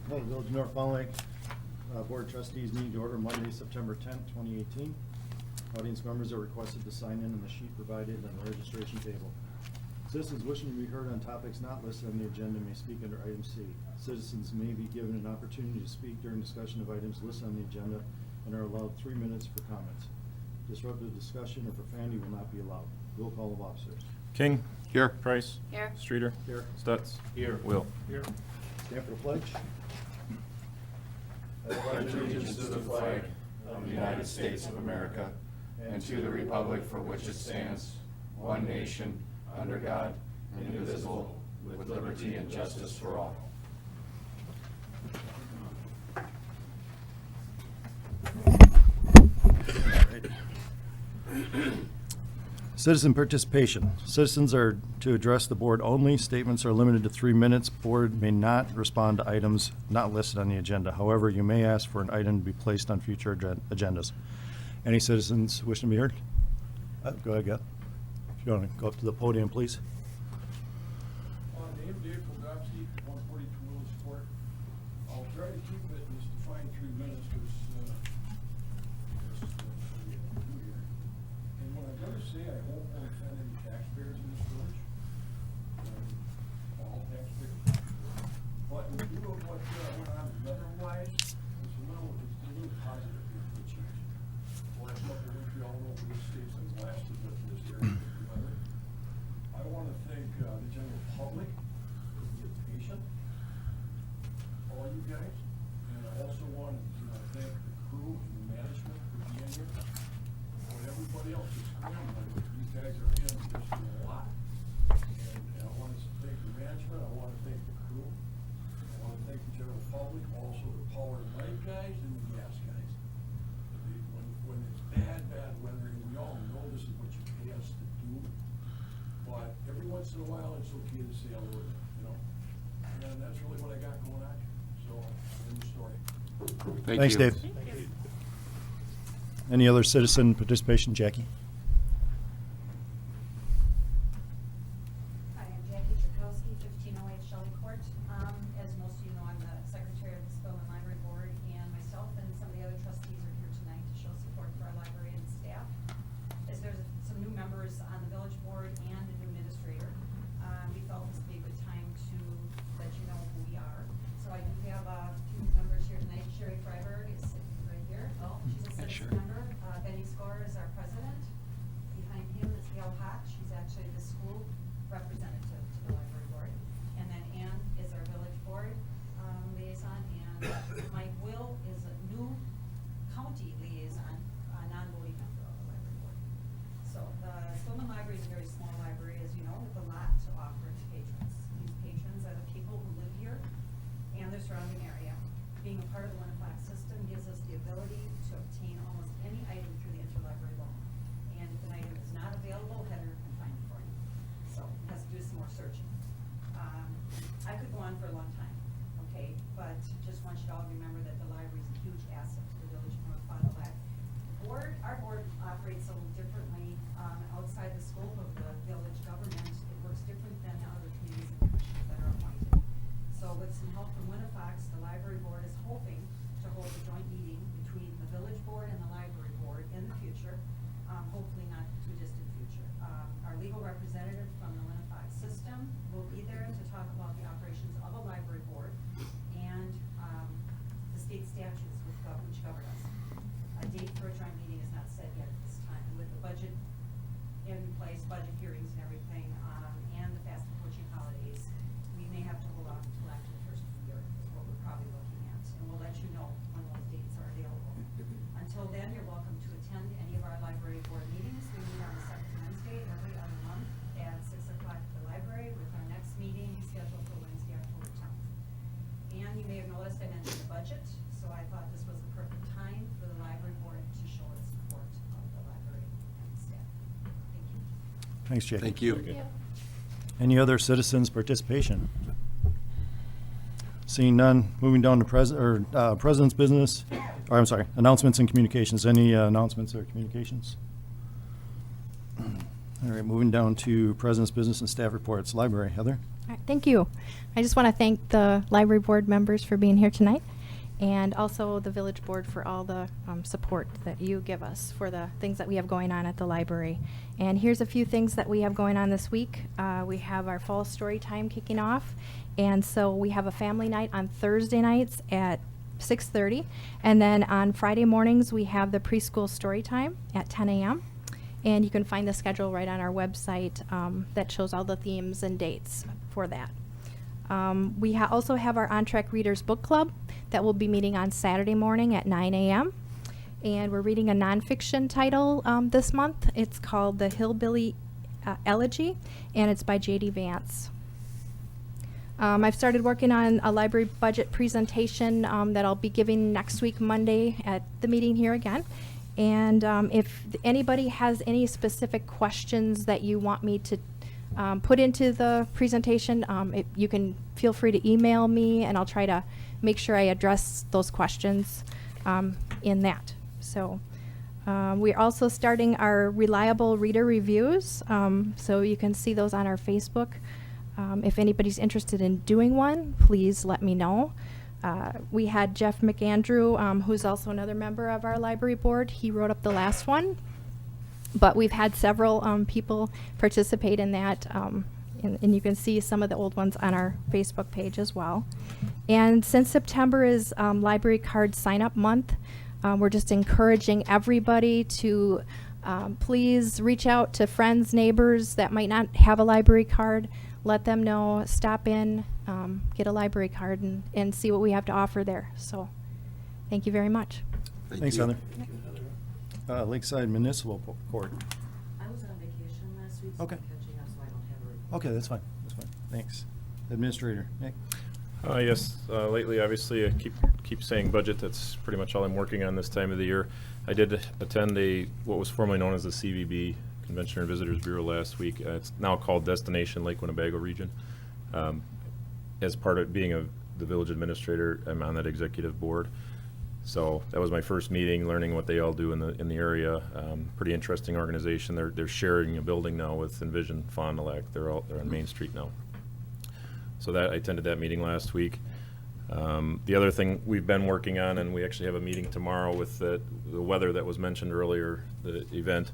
Well, the Village of North Fond du Lac Board of Trustees meeting to order Monday, September 10th, 2018. Audience members are requested to sign in on the sheet provided on the registration table. Citizens wishing to be heard on topics not listed on the agenda may speak under item C. Citizens may be given an opportunity to speak during discussion of items listed on the agenda and are allowed 3 minutes for comments. Disruptive discussion or profanity will not be allowed. Roll call of officers. King. Here. Price. Here. Streeter. Here. Stutz. Here. Will. Here. Stand for the pledge. I pledge allegiance to the flag of the United States of America and to the republic for which it stands, one nation, under God, indivisible, with liberty and justice for all. Citizen participation. Citizens are to address the board only. Statements are limited to 3 minutes. Board may not respond to items not listed on the agenda. However, you may ask for an item to be placed on future agendas. Any citizens wishing to be heard? Go ahead, Gail. If you want to go up to the podium, please. Name Dave Kildopsky, 142 Willis Court. I'll try to keep it in this defined 3 minutes because we have to do here. And what I'm going to say, I hope won't offend any taxpayers in this village. All taxpayers. But in view of what went on weather-wise, it's a little positive here for the change. Last couple of weeks, we all know this state's been blasted with this area of weather. I want to thank the general public for being patient, all you guys, and I also want to thank the crew and the management for being here. When everybody else is scrambling, these guys are in just a lot. And I want to thank the management, I want to thank the crew, I want to thank the general public, also the power and light guys and the gas guys. When it's bad weather, and we all know this is what you pay us to do, but every once in a while, it's okay to say a little bit, And that's really what I got going on here. So, in the story. Thanks, Dave. Any other citizen participation, Jackie? Hi, I'm Jackie Chakowski, 1508 Shelley Court. As most of you know, I'm the secretary of the Spillman Library Board, and myself and some of the other trustees are here tonight to show support for our library and staff. As there's some new members on the village board and a new administrator, we felt this would be a good time to let you know who we are. So I do have a few members here tonight. Sherry Freiberg is sitting right here. Oh, she's a citizen member. Benny Score is our president. Behind him is Gail Hott. She's actually the school representative to the library board. And then Ann is our village board liaison, and Mike Will is a new county liaison, a non-voting member of the library board. So the Spillman Library is a very small library, as you know, with a lot to offer to patrons. These patrons are the people who live here and the surrounding area. Being a part of the Winnifox system gives us the ability to obtain almost any item through the interlibrary loan. And if an item is not available, Heather can find it for you. So it has to do some more searching. I could go on for a long time, okay, but just want you to all remember that the library is a huge asset to the village of North Fond du Lac. Our board operates a little differently outside the scope of the village government. It works different than other committees and commissions that are appointed. So with some help from Winnifox, the library board is hoping to hold a joint meeting between the village board and the library board in the future, hopefully not too distant future. Our legal representative from the Winnifox system will be there to talk about the operations of a library board and the state statutes which govern us. A date for a joint meeting is not set yet at this time. And with the budget in place, budget hearings and everything, and the fast approaching holidays, we may have to hold off until after the first of the year, is what we're probably looking at. And we'll let you know when those dates are available. Until then, you're welcome to attend any of our library board meetings. We meet on the second Wednesday every other month at 6 o'clock at the library, with our next meeting scheduled for Wednesday, October 10th. And you may have noticed I mentioned the budget, so I thought this was the perfect time for the library board to show its support of the library and staff. Thank you. Thanks, Jackie. Thank you. Any other citizens participation? Seeing none, moving down to president's business, or I'm sorry, announcements and communications. Any announcements or communications? All right, moving down to president's business and staff reports. Library, Heather? right, thank you. I just want to thank the library board members for being here tonight, and also the village board for all the support that you give us for the things that we have going on at the library. And here's a few things that we have going on this week. We have our fall story time kicking off, and so we have a family night on Thursday nights at 6:30, and then on Friday mornings we have the preschool story time at 10 a.m. And you can find the schedule right on our website that shows all the themes and dates for that. We also have our On-Track Readers Book Club that will be meeting on Saturday morning at 9 a.m. And we're reading a nonfiction title this month. It's called The Hillbilly Elegy, and it's by J.D. Vance. I've started working on a library budget presentation that I'll be giving next week, Monday, at the meeting here again. And if anybody has any specific questions that you want me to put into the presentation, you can feel free to email me, and I'll try to make sure I address those questions in that. So we're also starting our reliable reader reviews, so you can see those on our Facebook. If anybody's interested in doing one, please let me know. We had Jeff McAndrew, who's also another member of our library board. He wrote up the last one, but we've had several people participate in that, and you can see some of the old ones on our Facebook page as well. And since September is library card sign-up month, we're just encouraging everybody to please reach out to friends, neighbors that might not have a library card. Let them know, stop in, get a library card, and see what we have to offer there. So, thank you very much. Thanks, Heather. Lakeside Municipal Court. I was on vacation last week, so Okay. I'm catching up, so I don't have a report. Okay, that's fine. That's fine. Thanks. Administrator, Nick? Yes, lately, obviously, I keep saying budget. That's pretty much all I'm working on this time of the year. I did attend what was formerly known as the CVB, Convention and Visitors Bureau, last week. It's now called Destination Lake Winnebago Region. As part of being the village administrator, I'm on that executive board. So that was my first meeting, learning what they all do in the area. Pretty interesting organization. They're sharing a building now with Envision Fond du Lac. They're on Main Street now. So I attended that meeting last week. The other thing we've been working on, and we actually have a meeting tomorrow with the weather that was mentioned earlier, the event.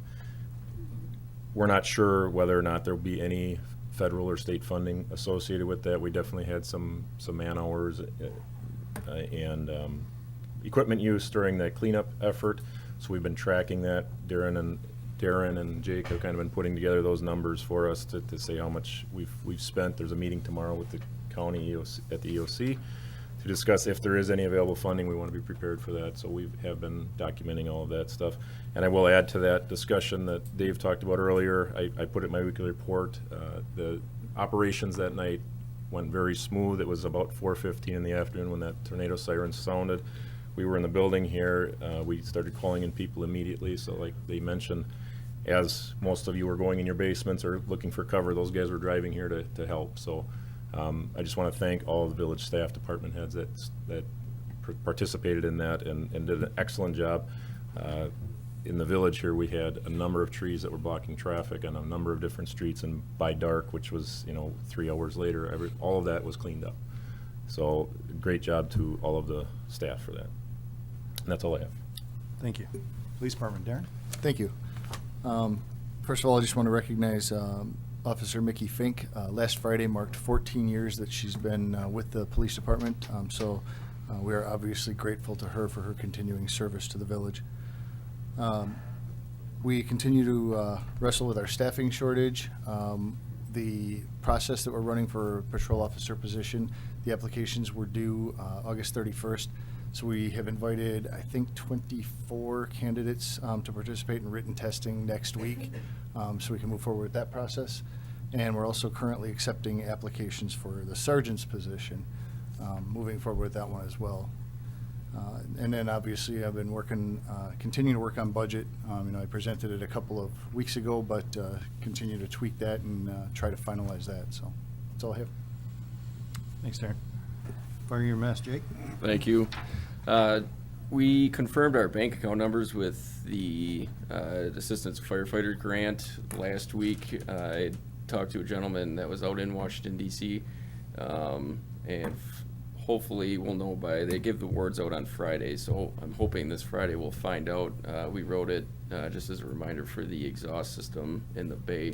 We're not sure whether or not there'll be any federal or state funding associated with that. We definitely had some man hours and equipment use during the cleanup effort. So we've been tracking that. Darren and Jake have kind of been putting together those numbers for us to say how much we've spent. There's a meeting tomorrow with the county EOC, at the EOC, to discuss if there is any available funding. We want to be prepared for that. So we have been documenting all of that stuff. And I will add to that discussion that Dave talked about earlier. I put it in my weekly report. The operations that night went very smooth. It was about 4:15 in the afternoon when that tornado siren sounded. We were in the building here. We started calling in people immediately. So like they mentioned, as most of you were going in your basements or looking for cover, those guys were driving here to help. So I just want to thank all of the village staff, department heads that participated in that and did an excellent job. In the village here, we had a number of trees that were blocking traffic on a number of different streets, and by dark, which was 3 hours later, all of that was cleaned up. So great job to all of the staff for that. And that's all I have. Thank you. Police Department, Darren? Thank you. First of all, I just want to recognize Officer Mickey Fink. Last Friday marked 14 years that she's been with the police department, so we are obviously grateful to her for her continuing service to the village. We continue to wrestle with our staffing shortage. The process that we're running for patrol officer position, the applications were due August 31st. So we have invited, I think, 24 candidates to participate in written testing next week, so we can move forward with that process. And we're also currently accepting applications for the sergeant's position, moving forward with that one as well. And then obviously I've been continuing to work on budget. I presented it a couple of weeks ago, but continue to tweak that and try to finalize that. So that's all I have. Thanks, Darren. Fire your mess, Jake? Thank you. We confirmed our bank account numbers with the Assistance Firefighter Grant last week. I talked to a gentleman that was out in Washington DC, and hopefully we'll know they give the awards out on Friday, so I'm hoping this Friday we'll find out. We wrote it just as a reminder for the exhaust system in the bay.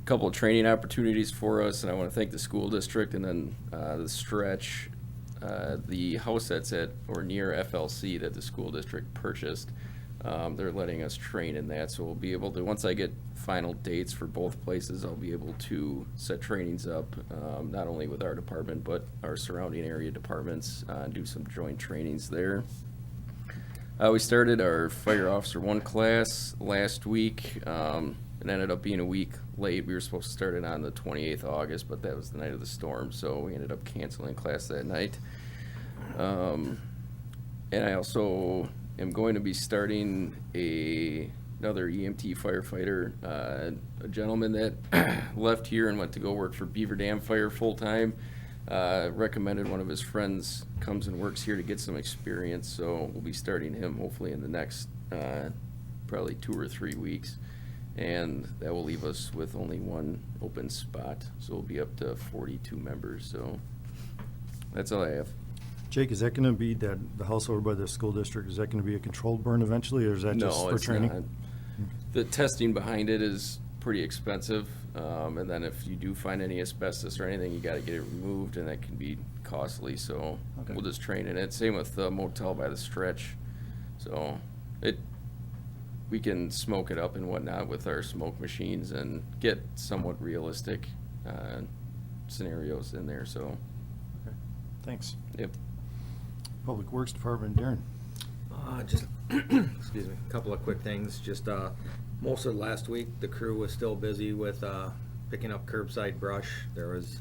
Couple of training opportunities for us, and I want to thank the school district, and then the stretch, the house that's at or near FLC that the school district purchased. They're letting us train in that, so we'll be able to, once I get final dates for both places, I'll be able to set trainings up, not only with our department, but our surrounding area departments, and do some joint trainings there. We started our Fire Officer 1 class last week. It ended up being a week late. We were supposed to start it on the 28th of August, but that was the night of the storm, so we ended up canceling class that night. And I also am going to be starting another EMT firefighter, a gentleman that left here and went to go work for Beaver Dam Fire full-time. Recommended one of his friends comes and works here to get some experience, so we'll be starting him hopefully in the next probably 2 or 3 weeks. And that will leave us with only 1 open spot, so we'll be up to 42 members, so that's all I have. Jake, is that gonna be the house over by the school district, is that gonna be a controlled burn eventually, or is that just No, for it's training? not. The testing behind it is pretty expensive, and then if you do find any asbestos or anything, you gotta get it removed, and that can be costly, so Okay. we'll just train in it. Same with the motel by the stretch, so we can smoke it up and whatnot with our smoke machines and get somewhat realistic scenarios in there, so, Okay. Thanks. yep. Public Works Department, Darren. Just, excuse me, a couple of quick things. Just, most of last week, the crew was still busy with, picking up curbside brush. There was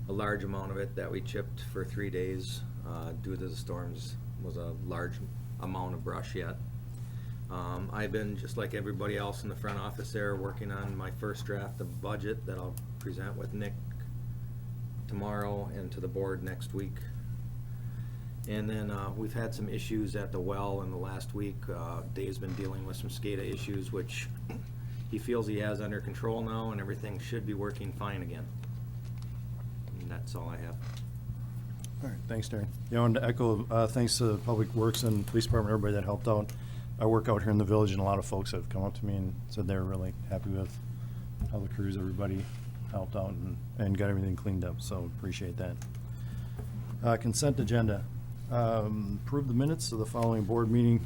a large amount of it that we chipped for 3 days, due to the storms. Was a large amount of brush yet. I've been, just like everybody else in the front office there, working on my first draft of budget that I'll present with Nick tomorrow and to the board next week. And then we've had some issues at the well in the last week. Dave's been dealing with some SCADA issues, which he feels he has under control now, and everything should be working fine again. And that's all I have. All right, thanks, Darren. Yeah, I wanted to echo, thanks to Public Works and Police Department, everybody that helped out. I work out here in the village, and a lot of folks have come up to me and said they were really happy with how the crews, everybody helped out and got everything cleaned up, so appreciate that. Consent agenda. Approve the minutes of the following board meeting,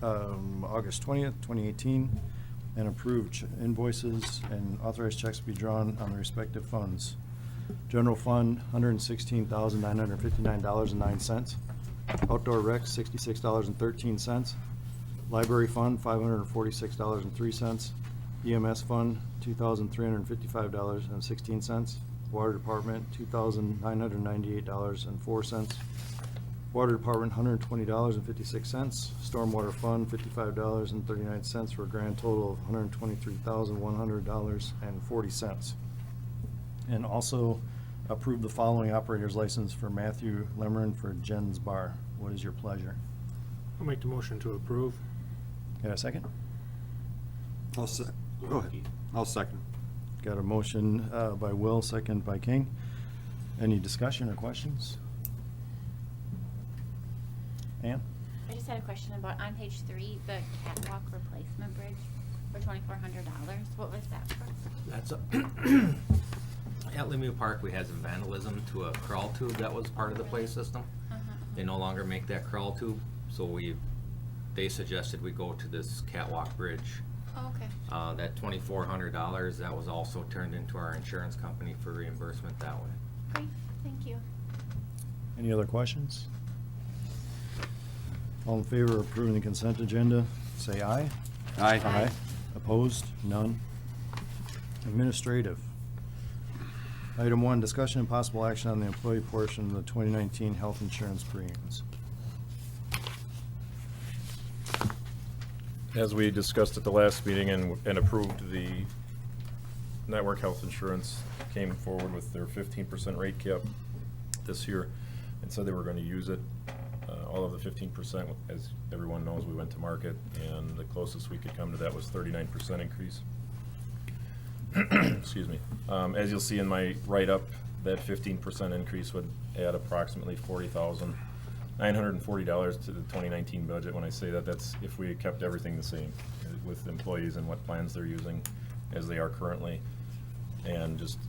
August 20th, 2018, and approve invoices and authorized checks to be drawn on the respective funds. General Fund, $116,959.09. Outdoor Rec, $66.13. Library Fund, $546.03. EMS Fund, $2,355.16. Water Department, $2,998.04. Water Department, $120.56. Stormwater Fund, $55.39, for a grand total of $123,100.40. And also approve the following operator's license for Matthew Lemron for Jen's Bar. What is your pleasure? I'll make the motion to approve. Got a second? Go ahead. I'll second. Got a motion by Will, second by King. Any discussion or questions? Ann? I just had a question about, on page 3, the catwalk replacement bridge for $2,400. What was that for? That's at Lemieux Park, we had some vandalism to a crawl tube that was part of the play system. They no longer make that crawl tube, so they suggested we go to this catwalk bridge. Oh, okay. That $2,400, that was also turned into our insurance company for reimbursement that way. Great, thank you. Any other questions? All in favor of approving the consent agenda, say aye. Aye. Aye. Opposed? None. Administrative. Item 1, discussion and possible action on the employee portion of the 2019 health insurance premiums. As we discussed at the last meeting and approved, the network health insurance came forward with their 15% rate cap this year and said they were going to use it. All of the 15%, as everyone knows, we went to market, and the closest we could come to that was 39% increase. excuse me. As you'll see in my write-up, that 15% increase would add approximately $40,940 to the 2019 budget. When I say that, that's if we kept everything the same with employees and what plans they're using as they are currently, and just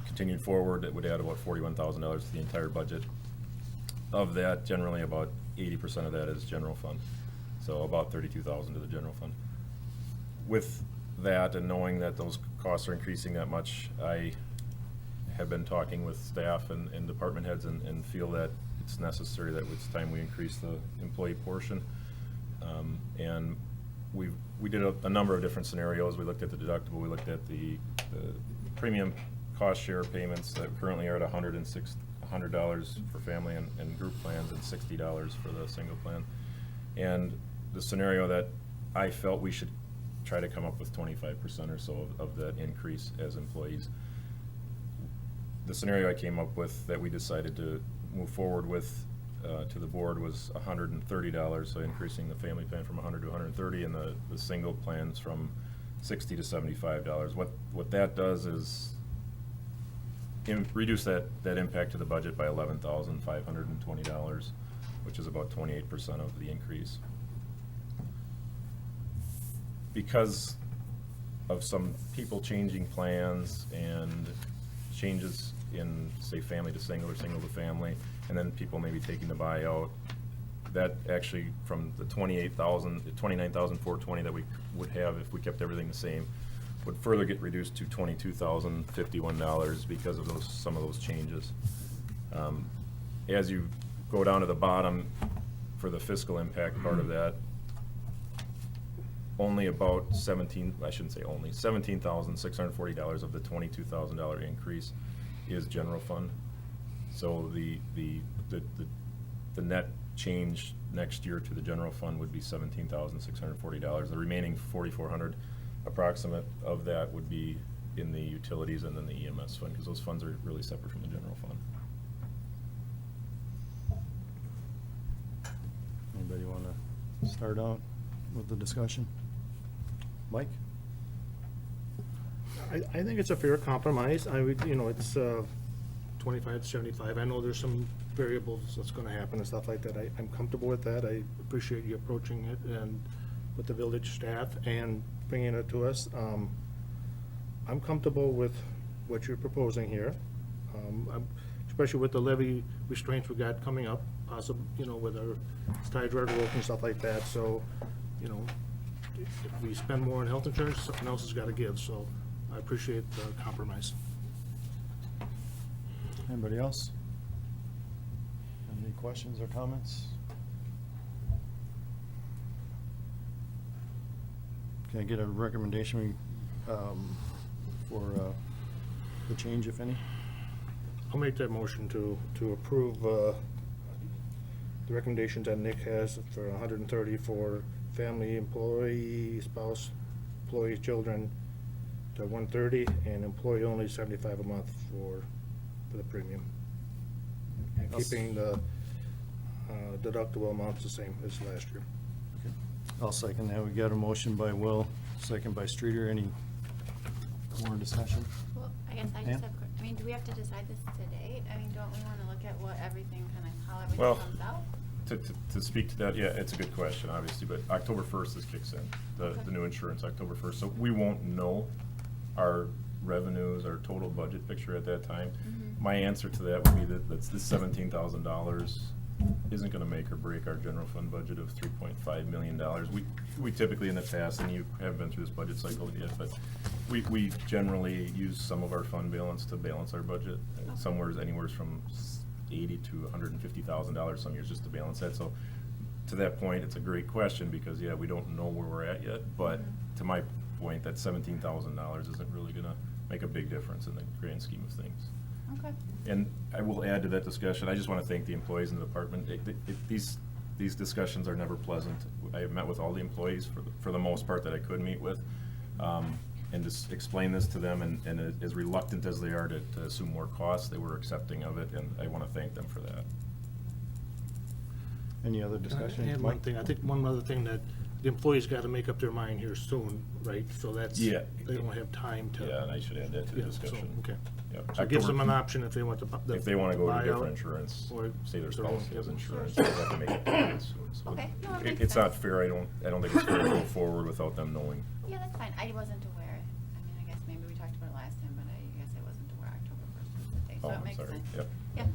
continued forward, it would add about $41,000 to the entire budget. Of that, generally about 80% of that is general fund, so about $32,000 to the general fund. With that, and knowing that those costs are increasing that much, I have been talking with staff and department heads and feel that it's necessary that it's time we increase the employee portion. And we did a number of different scenarios. We looked at the deductible, we looked at the premium cost share payments that currently are at $100 for family and group plans, and $60 for the single plan. And the scenario that I felt we should try to come up with 25% or so of that increase as employees. The scenario I came up with that we decided to move forward with to the board was $130, so increasing the family plan from $100 to $130, and the single plans from $60 to $75. What that does is reduce that impact to the budget by $11,520, which is about 28% of the increase. Because of some people changing plans and changes in, say, family to single or single to family, and then people maybe taking the buyout, that actually from the $29,420 that we would have if we kept everything the same, would further get reduced to $22,051 because of some of those changes. As you go down to the bottom for the fiscal impact part of that, only about $17,640 of the $22,000 increase is general fund. So the net change next year to the general fund would be $17,640. The remaining $4,400 approximate of that would be in the utilities and then the EMS fund, because those funds are really separate from the general fund. Anybody want to start out with the discussion? Mike? I think it's a fair compromise. I would, it's 25 to 75. I know there's some variables that's gonna happen and stuff like that. I'm comfortable with that. I appreciate you approaching it and with the village staff and bringing it to us. I'm comfortable with what you're proposing here, especially with the levy restraints we got coming up, possible, with our stage road work and stuff like that. So, if we spend more on health insurance, something else has got to give. So I appreciate the compromise. Anybody else? Any questions or comments? Can I get a recommendation for the change, if any? I'll make that motion to approve the recommendations that Nick has for 130 for family, employee, spouse, employee, children to 130, and employee only 75 a month for the premium. And keeping the deductible amounts the same as last year. Okay. I'll second that. We got a motion by Will, second by Streeter. Any more discussion? Well, I guess I Pam? just have, do we have to decide this today? Don't we want to look at what everything how everything Well, comes out? To speak to that, yeah, it's a good question, obviously, but October 1st this kicks in, the new insurance, October 1st. So we won't know our revenues, our total budget picture at that time. Mm-hmm. My answer to that would be that this $17,000 isn't gonna make or break our general fund budget of $3.5 million. We typically in the past, and you haven't been through this budget cycle yet, but we generally use some of our fund balance to balance our budget. Anywhere from $80,000 to $150,000 some years just to balance that. So to that point, it's a great question because, yeah, we don't know where we're at yet, but to my point, that $17,000 isn't really gonna make a big difference in the grand scheme of things. Okay. And I will add to that discussion, I just want to thank the employees in the department. These discussions are never pleasant. I have met with all the employees for the most part that I could meet with, and just explain this to them, and as reluctant as they are to assume more costs, they were accepting of it, and I want to thank them for that. Any other discussion? And Mike? one thing, I think one other thing that the employees gotta make up their mind here soon, right? So that's, Yeah. they don't have time to. Yeah, and I should add that to the Yeah, so, discussion. okay. Yep. So it gives them an October- option if they want to. If they wanna go to buy different out insurance, or say their their own, spouse has yep. insurance, they have to make it payment soon, so. Okay, no, it it- makes It's not sense. fair, I don't think it's fair to go forward without them knowing. Yeah, that's fine. I wasn't aware. I mean, I guess maybe we talked about it last time, but I guess I wasn't aware October 1st was the day, so Oh, it I'm makes sorry. sense. Yep. Yeah.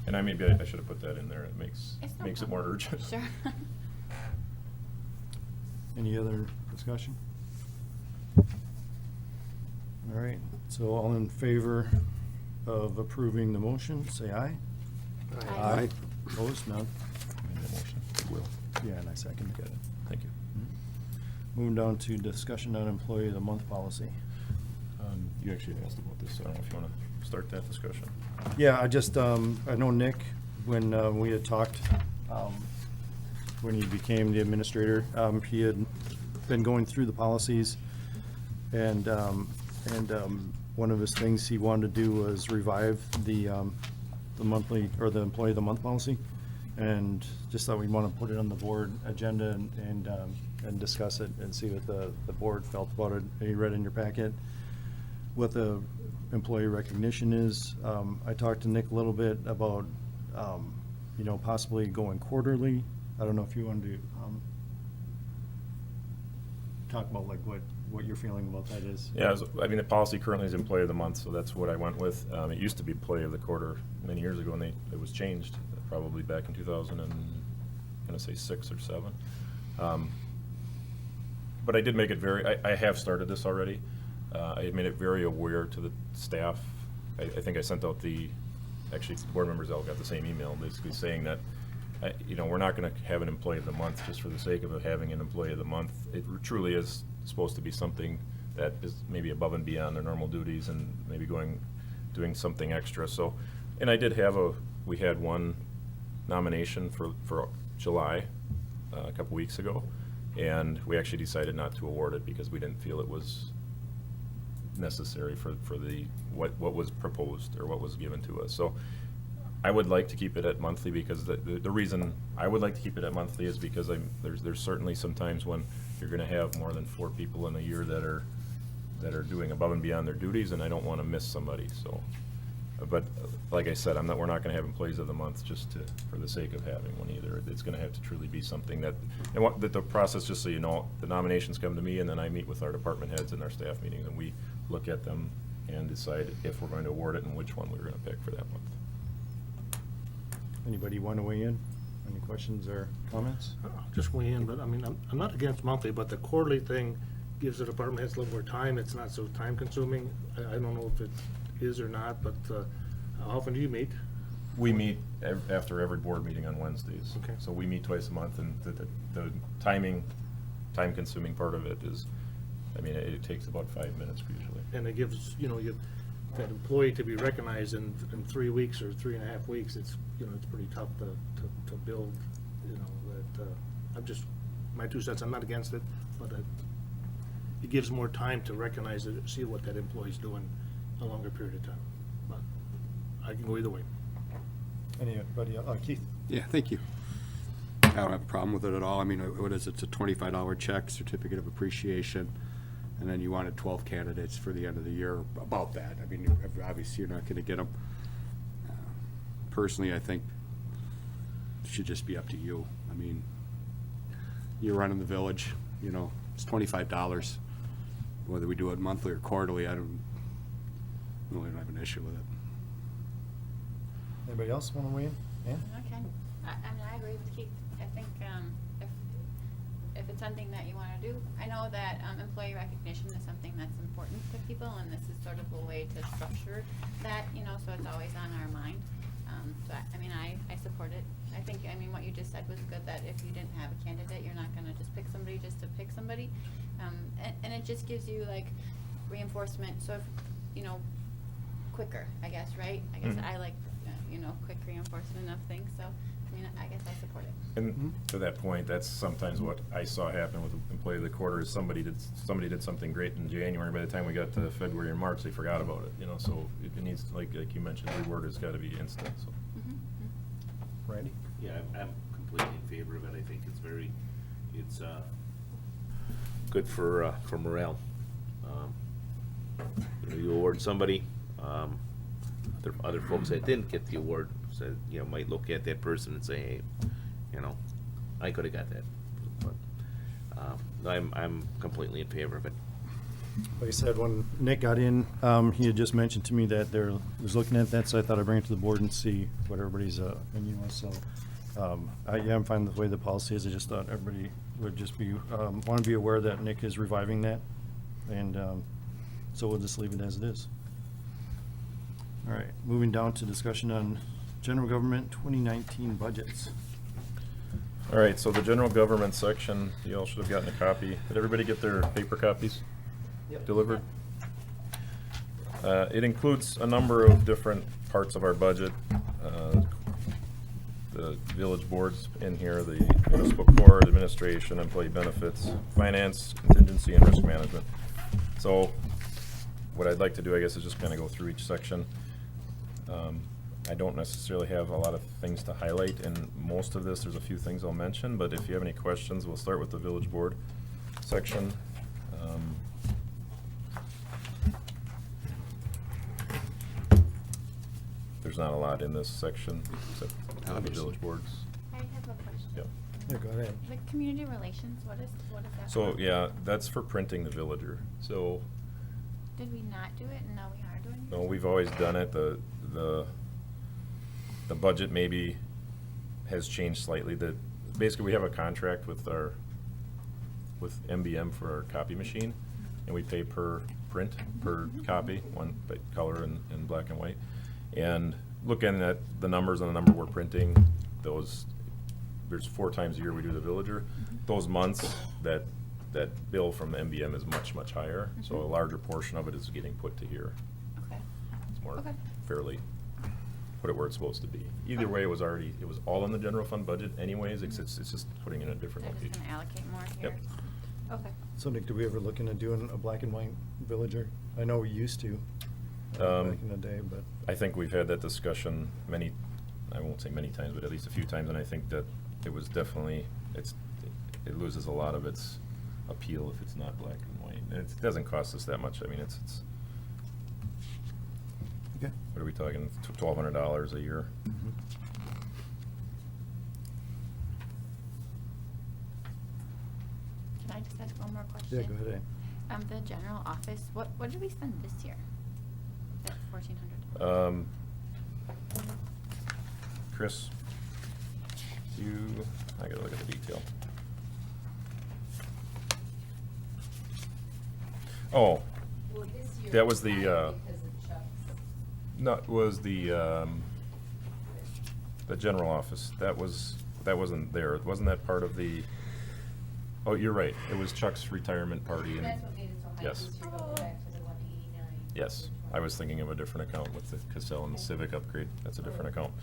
And I should have put that in there, it makes It's no it more problem. urgent. Sure. Any other discussion? All right, so all in favor of approving the motion, say aye. Aye. Opposed, none? Made the motion. Will. Yeah, and I second it. Thank you. Moving down to discussion on employee of the month policy. You actually asked about this, so I don't know if you wanna start that discussion. Yeah, I just, I know Nick, when we had talked, when he became the administrator, he had been going through the policies, and one of his things he wanted to do was revive the monthly, or the employee of the month policy, and just thought we'd want to put it on the board agenda and discuss it and see what the board felt about it. You read in your packet what the employee recognition is. I talked to Nick a little bit about, possibly going quarterly. I don't know if you wanted to talk about like what your feeling about that is. Yeah, the policy currently is employee of the month, so that's what I went with. It used to be employee of the quarter many years ago, and it was changed, probably back in 2000 and, I'm gonna say 6 or 7. But I did make it I have started this already. I made it very aware to the staff. I think I sent out actually, board members all got the same email, basically saying that, we're not gonna have an employee of the month just for the sake of having an employee of the month. It truly is supposed to be something that is maybe above and beyond their normal duties and maybe doing something extra. So, and I did we had one nomination for July, a couple weeks ago, and we actually decided not to award it because we didn't feel it was necessary for what was proposed or what was given to us. So I would like to keep it at monthly because the reason I would like to keep it at monthly is because there's certainly some times when you're gonna have more than 4 people in a year that are doing above and beyond their duties, and I don't wanna miss somebody, so. But like I said, we're not gonna have employees of the month just for the sake of having one either. It's gonna have to truly be something that the process, just so you know, the nominations come to me, and then I meet with our department heads in our staff meetings, and we look at them and decide if we're going to award it and which one we're gonna pick for that month. Anybody want to weigh in? Any questions or comments? Just weigh in, but I mean, I'm not against monthly, but the quarterly thing gives the department heads a little more time. It's not so time consuming. I don't know if it is or not, but how often do you meet? We meet after every board meeting on Wednesdays. Okay. So we meet twice a month, and the time-consuming part of it is, it takes about 5 minutes usually. And it gives, that employee to be recognized in 3 weeks or 3.5 weeks, it's pretty tough to build, my 2 cents, I'm not against it, but it gives more time to recognize it, see what that employee's doing a longer period of time. But I can go either way. Anybody else? Keith? Yeah, thank you. I don't have a problem with it at all. What is it? It's a $25 check, certificate of appreciation, and then you wanted 12 candidates for the end of the year about that. Obviously, you're not going to get them. Personally, I think it should just be up to you. You're running the village, it's $25. Whether we do it monthly or quarterly, I don't have an issue with it. Anybody else want to weigh in? Ann? Okay. I agree with Keith. I think if it's something that you want to do, I know that employee recognition is something that's important to people, and this is sort of a way to structure that, so it's always on our mind. I support it. I think, what you just said was good, that if you didn't have a candidate, you're not going to just pick somebody just to pick somebody. And it just gives you, reinforcement, so if, quicker, I guess, right? I guess I like, quick reinforcement of things, so, I guess I support it. And to that point, that's sometimes what I saw happen with employee of the quarter, is somebody did something great in January, by the time we got to February and March, they forgot about it, so it needs, like you mentioned, reward has got to be instant, so. Randy? Yeah, I'm completely in favor of it. I think it's very it's good for morale. You award somebody, other folks that didn't get the award said, might look at that person and say, hey, I could have got that. But I'm completely in favor of it. Like I said, when Nick got in, he had just mentioned to me that there was looking at that, so I thought I'd bring it to the board and see what everybody's opinion was. So, I'm fine with the way the policy is. I just thought everybody would just be, want to be aware that Nick is reviving that. And so we'll just leave it as it is. All right, moving down to discussion on general government 2019 budgets. All right, so the general government section, you all should have gotten a copy. Did everybody get their paper copies delivered? It includes a number of different parts of our budget. The village boards in here, the municipal court, administration, employee benefits, finance, contingency, and risk management. So what I'd like to do, I guess, is just kind of go through each section. I don't necessarily have a lot of things to highlight in most of this. There's a few things I'll mention, but if you have any questions, we'll start with the village board section. There's not a lot in this section, except the village boards. I have a question. Yep. Yeah, go ahead. The community relations, what is that? So, for? yeah, that's for printing the villager. So, Did we not do it and now we are doing it? no, we've always done it. The budget maybe has changed slightly. Basically, we have a contract with MBM for our copy machine, and we pay per print, per copy, one by color and black and white. And looking at the numbers on the number we're printing, there's 4 times a year we do the villager. Those months, that bill from the MBM is much, much higher, so a larger portion of it is getting put to here. Okay. It's more Okay. fairly, put it where it's supposed to be. Either way, it was all in the general fund budget anyways, it's just putting it in a different They're just location. gonna allocate more here? Yep. Okay. So Nick, do we ever look into doing a black and white villager? I know we used to, back in the day, but. I think we've had that discussion I won't say many times, but at least a few times, and I think that it was definitely, it loses a lot of its appeal if it's not black and white. And it doesn't cost us that much. I mean, it's Okay. what are we talking, $1,200 a year? Can I just ask one more question? Yeah, go ahead. The general office, what did we spend this year? That 1,400? Chris, I gotta look at the detail. Oh, Well, this year. that was the, Because of Chuck's. no, it was the general office. That wasn't there. Wasn't that part of the, oh, you're right. It was Chuck's retirement party. and That's what made it so high Yes. this year, go back to the 189. Yes, I was thinking of a different account with the Cassell and the Civic upgrade. That's a different account.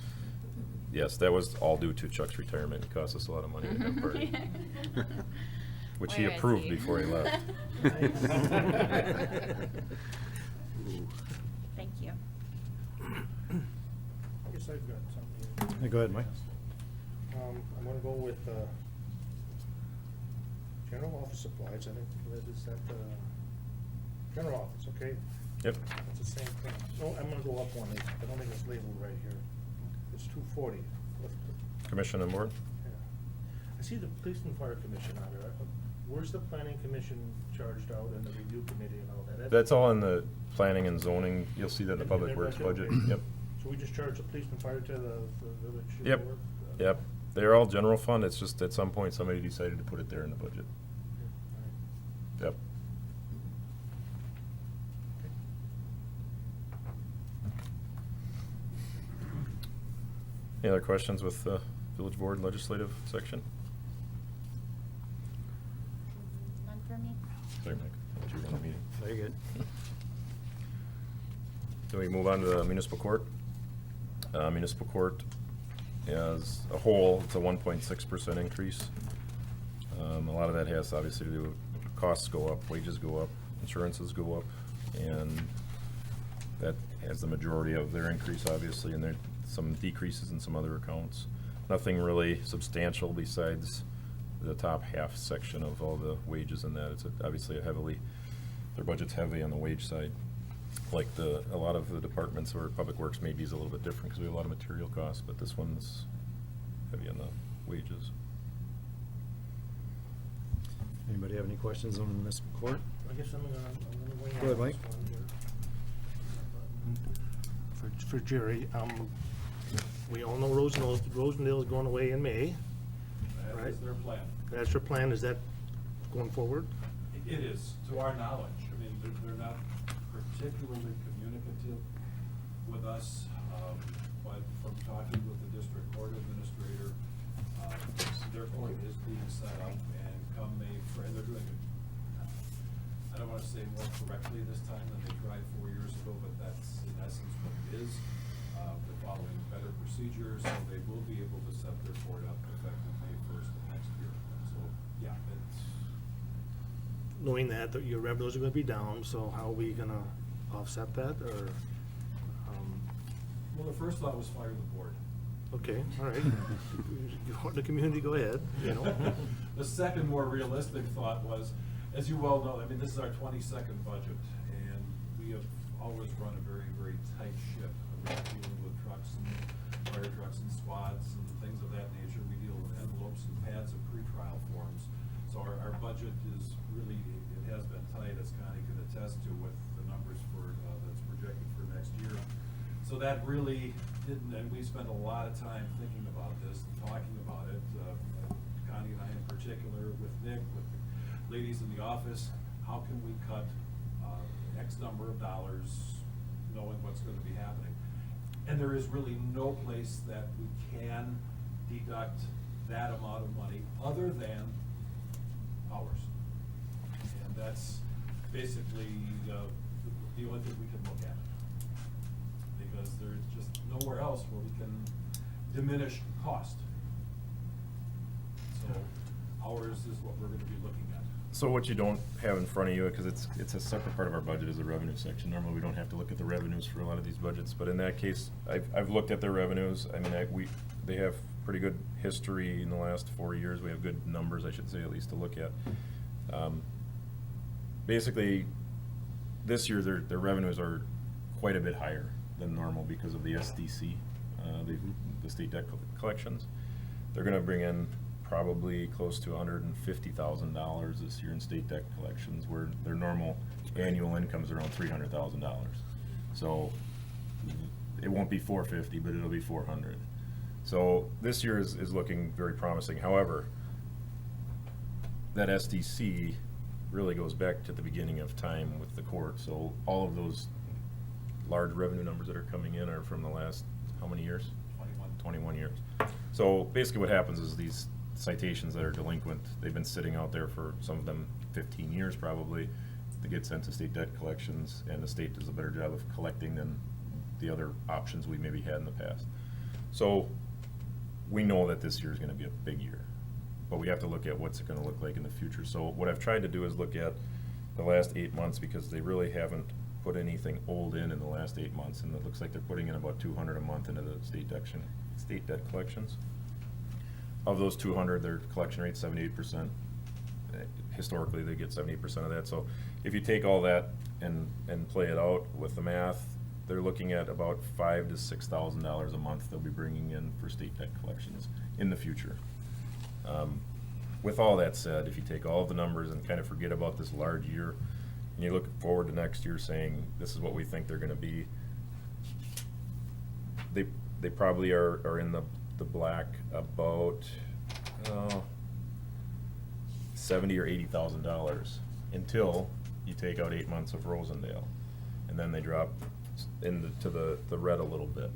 Yes, that was all due to Chuck's retirement. It cost us a lot of money to have a party. Which he Where is approved he? before he left. Thank you. I guess I've got something. Yeah, go ahead, Mike. I'm gonna go with, general office supplies, I think, is that, general office, okay? Yep. It's the same thing. No, I'm gonna go up one, I don't think it's labeled right here. It's 240. Commission and board? Yeah. I see the police and fire commission on there. Where's the planning commission charged out and the review committee and all that? That's all in the planning and zoning. You'll see that in the And public they're works right there, budget. okay. Yep. So we just charge the police and fire to the village? Yep, board? yep. They're all general fund. It's just at some point somebody decided to put it there in the budget. Yep. Any other questions with the village board legislative section? None for me? Sorry, Mike. I'll let you run the meeting. Very good. Then we move on to the municipal court. Municipal court as a whole, it's a 1.6% increase. A lot of that has obviously to do with costs go up, wages go up, insurances go up, and that has the majority of their increase, obviously, and there some decreases in some other accounts. Nothing really substantial besides the top half section of all the wages in that. It's obviously their budget's heavy on the wage side. Like a lot of the departments or Public Works maybe is a little bit different because we have a lot of material costs, but this one's heavy on the wages. Anybody have any questions on the municipal court? I guess I'm gonna weigh in Go ahead, on Mike. this one here. For Jerry, we all know Rosendale is going away in May. That is their plan. That's your plan, is that going forward? It is, to our knowledge. I mean, they're not particularly communicative with us, but from talking with the district court administrator, their court is being set up, and come May, and they're doing it, I don't wanna say more correctly this time than they tried 4 years ago, but that's in essence what it is. They're following better procedures, so they will be able to set their court up effective May 1st of next year. So, yeah, it's. Knowing that your revenues are gonna be down, so how are we gonna offset that, or? Well, the first thought was fire the board. Okay, all right. You want the community, go ahead, you know? The second more realistic thought was, as you well know, I mean, this is our 22nd budget, and we have always run a very, very tight ship. We're dealing with trucks and fire trucks and squads and things of that nature. We deal with envelopes and pads of pretrial forms. So our budget is really, it has been tight, as Connie can attest to, with the numbers for, that's projected for next year. So that really didn't, and we spent a lot of time thinking about this and talking about it, Connie and I in particular, with Nick, with the ladies in the office. How can we cut X number of dollars, knowing what's going to be happening? And there is really no place that we can deduct that amount of money other than ours. And that's basically the only thing we can look at. Because there's just nowhere else where we can diminish cost. So ours is what we're gonna be looking at. So what you don't have in front of you, because it's a separate part of our budget, is the revenue section. Normally, we don't have to look at the revenues for a lot of these budgets, but in that case, I've looked at their revenues. I mean, they have pretty good history in the last 4 years. We have good numbers, I should say, at least to look at. Basically, this year, their revenues are quite a bit higher than normal because of the SDC, the state debt collections. They're gonna bring in probably close to $150,000 this year in state debt collections, where their normal annual income's around $300,000. So it won't be 450, but it'll be 400. So this year is looking very promising. However, that SDC really goes back to the beginning of time with the court. So all of those large revenue numbers that are coming in are from the last, how many years? 21 years. So basically what happens is these citations that are delinquent, they've been sitting out there for, some of them 15 years probably. They get sent to state debt collections, and the state does a better job of collecting than the other options we maybe had in the past. So we know that this year is gonna be a big year, but we have to look at what's it gonna look like in the future. So what I've tried to do is look at the last 8 months, because they really haven't put anything old in the last 8 months, and it looks like they're putting in about 200 a month into the state debt collections. Of those 200, their collection rate's 78%. Historically, they get 78% of that. So if you take all that and play it out with the math, they're looking at about $5,000 to $6,000 a month they'll be bringing in for state debt collections in the future. With all that said, if you take all of the numbers and kind of forget about this large year, and you look forward to next year saying, this is what we think they're gonna be, they probably are in the black about $70,000 or $80,000 until you take out 8 months of Rosendale, and then they drop into the red a little bit.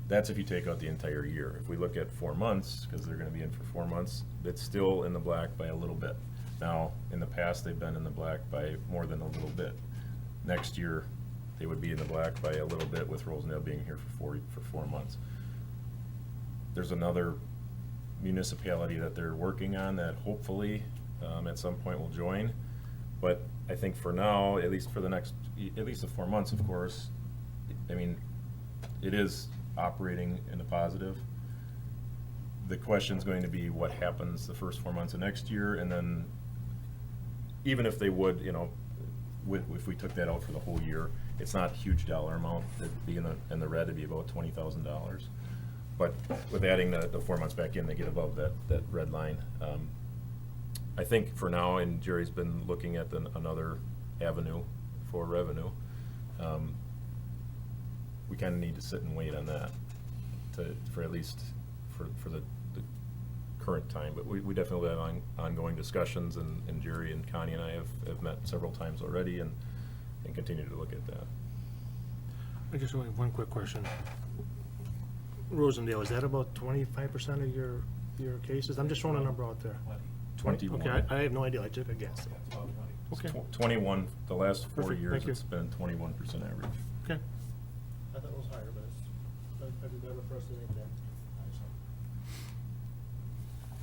That's if you take out the entire year. If we look at 4 months, because they're gonna be in for 4 months, it's still in the black by a little bit. Now, in the past, they've been in the black by more than a little bit. Next year, they would be in the black by a little bit, with Rosendale being here for 4 months. There's another municipality that they're working on that hopefully at some point will join. But I think for now, at least for the next, at least the 4 months, of course, I mean, it is operating in a positive. the question's going to be what happens the first 4 months of next year, and then even if they would, you know, if we took that out for the whole year, it's not a huge dollar amount. It'd be in the red, it'd be about $20,000. But with adding the 4 months back in, they get above that red line. I think for now, and Jerry's been looking at another avenue for revenue, we kind of need to sit and wait on that for at least for the current time. But we definitely have ongoing discussions, and Jerry and Connie and I have met several times already and continue to look at that. I just have one quick question. Rosendale, is that about 25% of your cases? I'm just throwing a number out there. 21. Okay, I have no idea, I took a guess. Okay. 21, the last 4 Perfect, years, thank you. it's been 21% average. Okay. I thought it was higher, but it's, that'd be better for us to think that.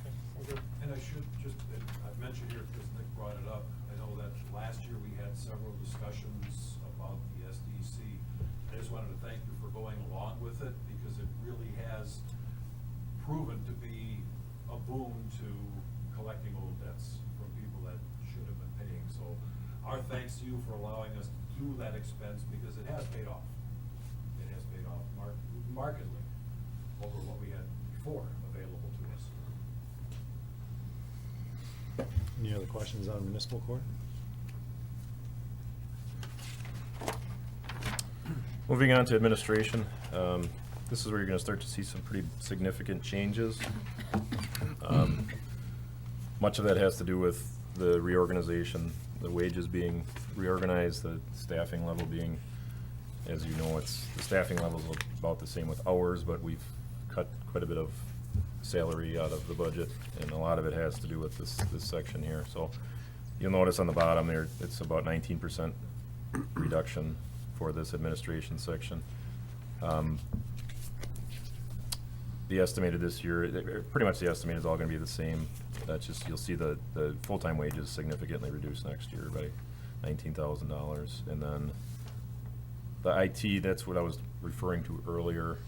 Okay, I'm good. And I should just, I've mentioned here, because Nick brought it up, I know that last year we had several discussions about the SDC. I just wanted to thank you for going along with it, because it really has proven to be a boon to collecting old debts from people that should have been paying. So our thanks to you for allowing us to do that expense, because it has paid off. It has paid off markedly over what we had before available to us. Any other questions on municipal court? Moving on to administration, this is where you're going to start to see some pretty significant changes. Much of that has to do with the reorganization, the wages being reorganized, the staffing level being, as you know, the staffing level is about the same with hours, but we've cut quite a bit of salary out of the budget, and a lot of it has to do with this section here. So you'll notice on the bottom there, it's about 19% reduction for this administration section. The estimated this year, pretty much the estimate is all gonna be the same. That's just, you'll see the full-time wages significantly reduced next year by $19,000. And then the IT, that's what I was referring to earlier.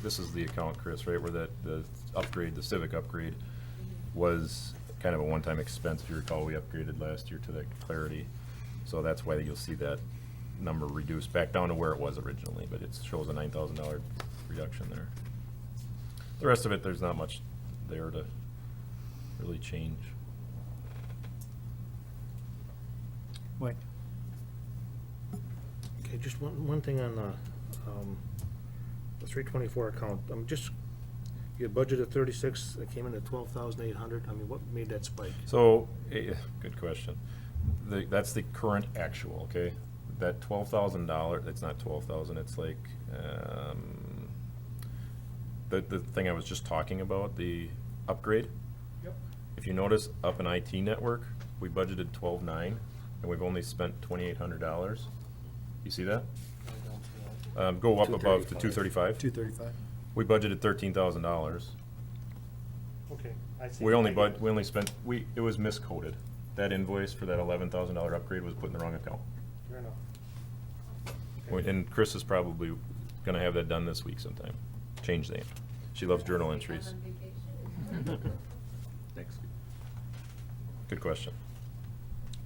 This is the account, Chris, right, where the upgrade, the Civic upgrade was kind of a one-time expense. If you recall, we upgraded last year to that Clarity. So that's why you'll see that number reduced back down to where it was originally, but it shows a $9,000 reduction there. The rest of it, there's not much there to really change. Mike? Okay, just one thing on the 324 account. You budgeted 36, it came in at 12,800. I mean, what made that spike? So, good question. That's the current actual, okay? That $12,000, it's not 12,000, it's like, the thing I was just talking about, the upgrade. Yep. If you notice, up in IT network, we budgeted 12,900, and we've only spent $2,800. You see that? Go up above to 235. 235. We budgeted $13,000. Okay, I see. We only spent, it was miscoded. That invoice for that $11,000 upgrade was put in the wrong account. Fair enough. And Chris is probably gonna have that done this week sometime. Change that. She loves journal entries. Thanks. Good question.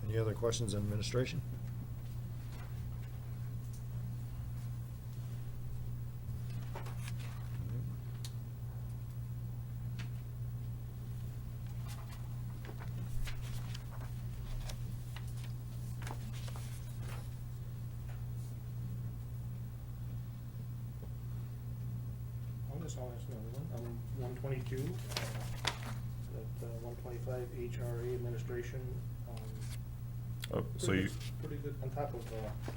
Any other questions on administration? I'll ask another one. 122, that 125 HRA administration. Oh, so pretty you, good- Pretty good on top of.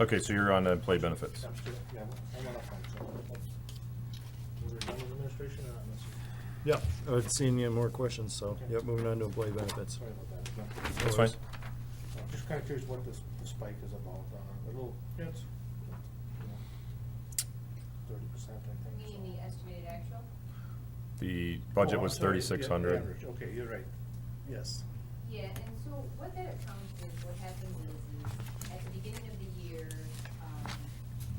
okay, so you're on employee benefits. I'm still, yeah, I'm on a fund, so we're done with administration or not? Yeah, I've seen you more questions, so, Okay. yep, moving on to employee benefits. Sorry about that. That's fine. Just kind of curious what the spike is about. A little, it's, 30%, I think. Meaning the estimated actual? The budget Oh, I'm was sorry, yeah, 3,600. average. Okay, you're right. Yes. Yeah, and so what that account is, what happens is at the beginning of the year,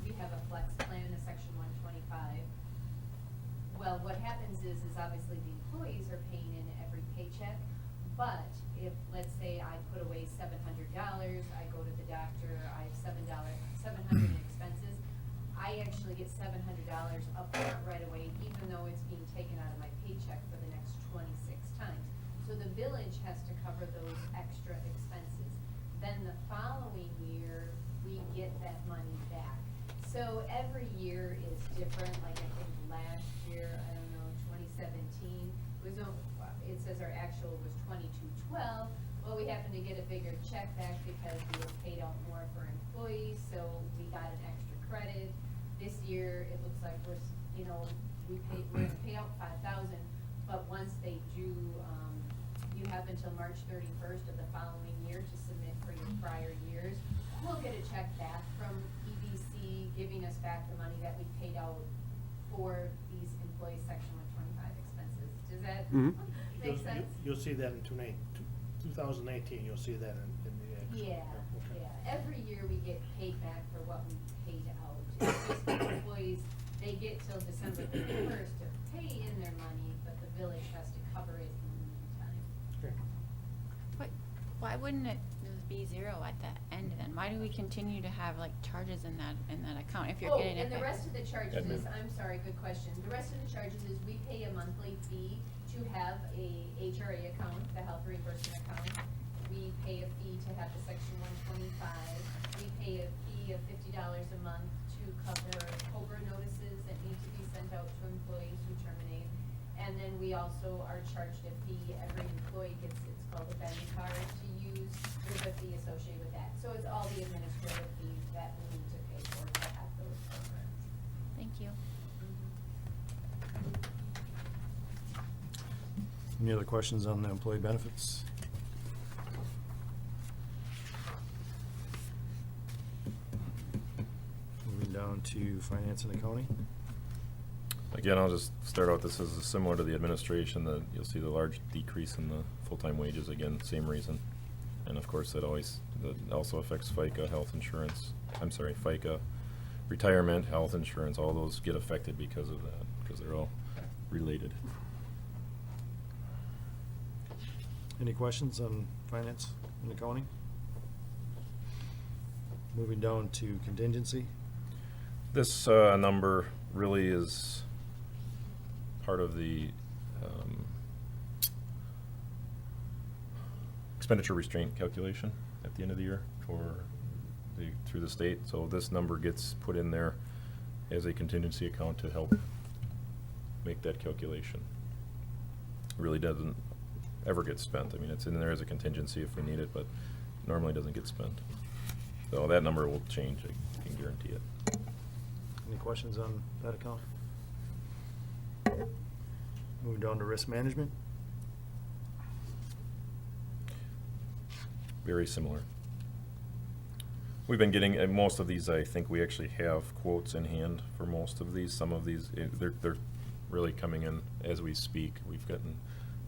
we have a flex plan in the section 125. Well, what happens is obviously the employees are paying in every paycheck, but if, let's say I put away $700, I go to the doctor, I have $700 in expenses, I actually get $700 upfront right away, even though it's being taken out of my paycheck for the next 26 times. So the village has to cover those extra expenses. Then the following year, we get that money back. So every year is different, like I think last year, I don't know, 2017, was, it says our actual was 2212. Well, we happened to get a bigger check back because we were paid out more for employees, so we got an extra credit. This year, it looks like we're gonna pay out 5,000, but once they do, you have until March 31st of the following year to submit for your prior years. We'll get a check back from EBC giving us back the money that we paid out for these employee section 125 expenses. Does that make sense? You'll see that in 2018, you'll see that in the actual. Yeah, Okay. yeah. Every year we get paid back for what we paid out. It's just the employees, they get till December 31st to pay in their money, but the village has to cover it in the meantime. Okay. But why wouldn't it just be zero at the end then? Why do we continue to have like charges in that account if you're getting it And the back? rest of the charges is, I'm sorry, good question. The rest of the charges is we pay a monthly fee to have a HRA account, the health reimbursement account. We pay a fee to have the section 125. We pay a fee of $50 a month to cover COBRA notices that need to be sent out to employees who terminate. And then we also are charged a fee, every employee gets, it's called a Ben card to use, there's a fee associated with that. So it's all the administrative fees that we need to pay for to have those programs. Thank you. Any other questions on the employee benefits? Moving down to finance and accounting. Again, I'll just start out, this is similar to the administration, that you'll see the large decrease in the full-time wages, again, same reason. And of course, that also affects FICA, health insurance, FICA, retirement, health insurance, all those get affected because of that, because they're all related. Any questions on finance and accounting? Moving down to contingency. This number really is part of the expenditure restraint calculation at the end of the year through the state. So this number gets put in there as a contingency account to help make that calculation. It really doesn't ever get spent. I mean, it's in there as a contingency if we need it, but normally doesn't get spent. So that number will change, I can guarantee it. Any questions on that account? Moving down to risk management. Very similar. We've been getting, and most of these, I think we actually have quotes in hand for most of these. Some of these, they're really coming in as we speak. We've gotten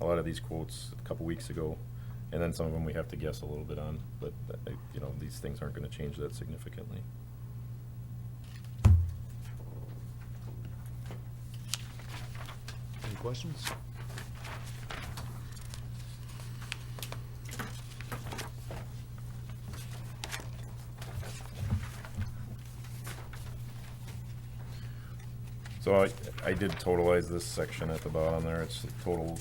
a lot of these quotes a couple weeks ago, and then some of them we have to guess a little bit on, but these things aren't going to change that significantly. Any questions? So I did totalize this section at the bottom there. It's a total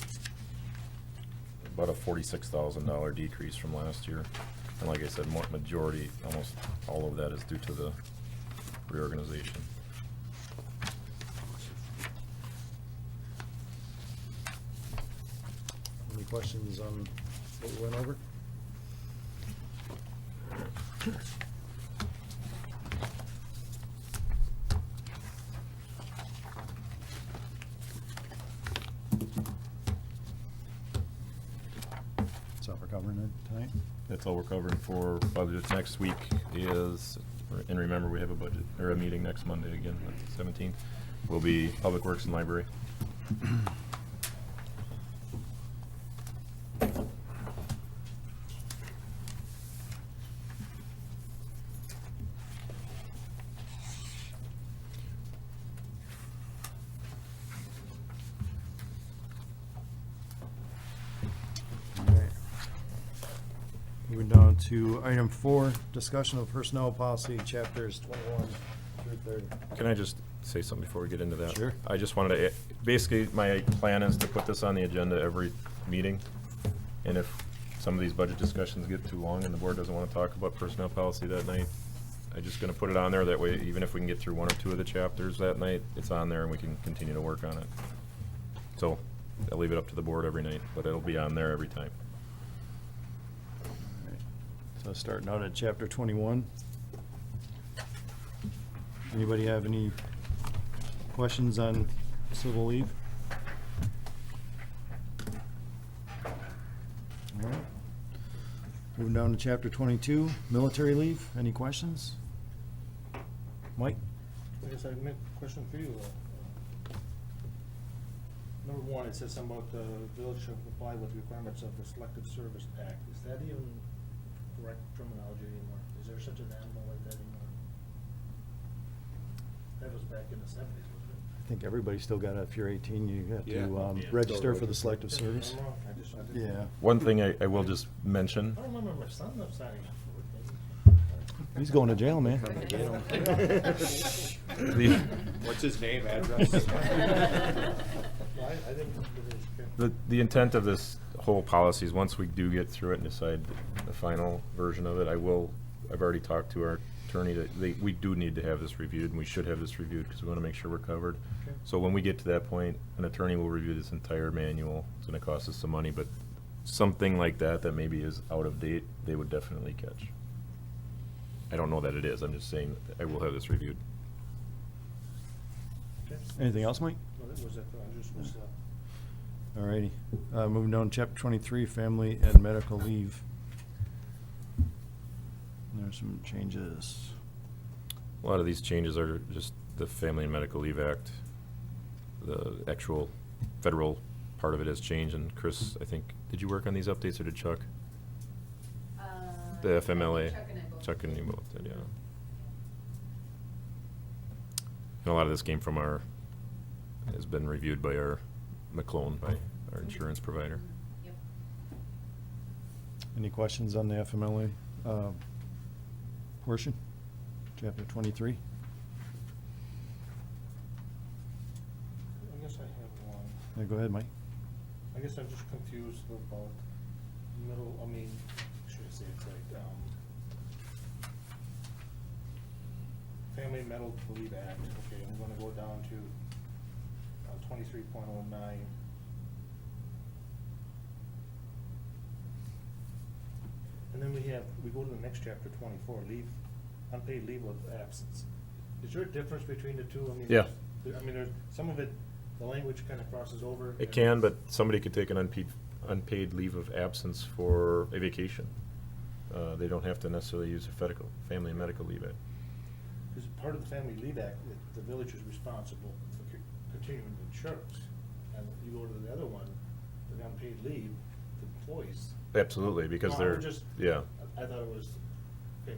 about a $46,000 decrease from last year. And like I said, majority, almost all of that is due to the reorganization. Any questions on what we went over? That's all we're covering it tonight? That's all we're covering for budget. Next week is, and remember, we have a budget, or a meeting next Monday again, that's the 17th, will be Public Works and Library. Moving down to item 4, discussion of personnel policy, chapters 21 through 30. Can I just say something before we get into that? Sure. I just wanted to, basically, my plan is to put this on the agenda every meeting. And if some of these budget discussions get too long and the board doesn't want to talk about personnel policy that night, I'm just gonna put it on there. That way, even if we can get through 1 or 2 of the chapters that night, it's on there and we can continue to work on it. So, I'll leave it up to the board every night, but it'll be on there every time. So starting out at chapter 21. Anybody have any questions on civil leave? All right. Moving down to chapter 22, military leave. Any questions? Mike? I guess I have a question for you. Number 1, it says something about the village should comply with the requirements of the Selective Service Act. Is that even correct terminology anymore? Is there such an animal like that anymore? That was back in the 70s, wasn't it? I think everybody still got, if you're 18, you have Yeah. to Yeah. register for the selective Yeah, service. I'm wrong. I just- Yeah. One thing I will just mention, I remember my son signing up for it. He's going to jail, man. What's his name, address? No, I didn't. the intent of this whole policy is once we do get through it and decide the final version of it, I've already talked to our attorney that we do need to have this reviewed, and we should have this reviewed because we want to make sure we're covered. Okay. So when we get to that point, an attorney will review this entire manual. It's going to cost us some money, but something like that maybe is out of date, they would definitely catch. I don't know that it is. I'm just saying that I will have this reviewed. Okay. Anything else, Mike? No, that was it. I just was, All righty. Moving down to chapter 23, family and medical leave. There's some changes. A lot of these changes are just the Family and Medical Leave Act. The actual federal part of it has changed, and Chris, I think, did you work on these updates, or did Chuck? The FMLA? Chuck and you both did, yeah. And a lot of this came from has been reviewed by our McClone, by our insurance provider. Yep. Any questions on the FMLA portion? Chapter 23? I guess I have one. Yeah, go ahead, Mike. I guess I'm just confused about should I say it right? Family Medical Leave Act, okay, I'm gonna go down to 23.09. And then we go to the next chapter, 24, unpaid leave of absence. Is there a difference between the two? I mean, Yeah. there's, some of it, the language kind of crosses over. It can, but somebody could take an unpaid leave of absence for a vacation. They don't have to necessarily use a Family and Medical Leave Act. Because part of the Family Leave Act, the village is responsible for continuing insurance. And you go to the other one, the unpaid leave, the employees. Absolutely, because No, I they're, was just- yeah. I thought it was, okay.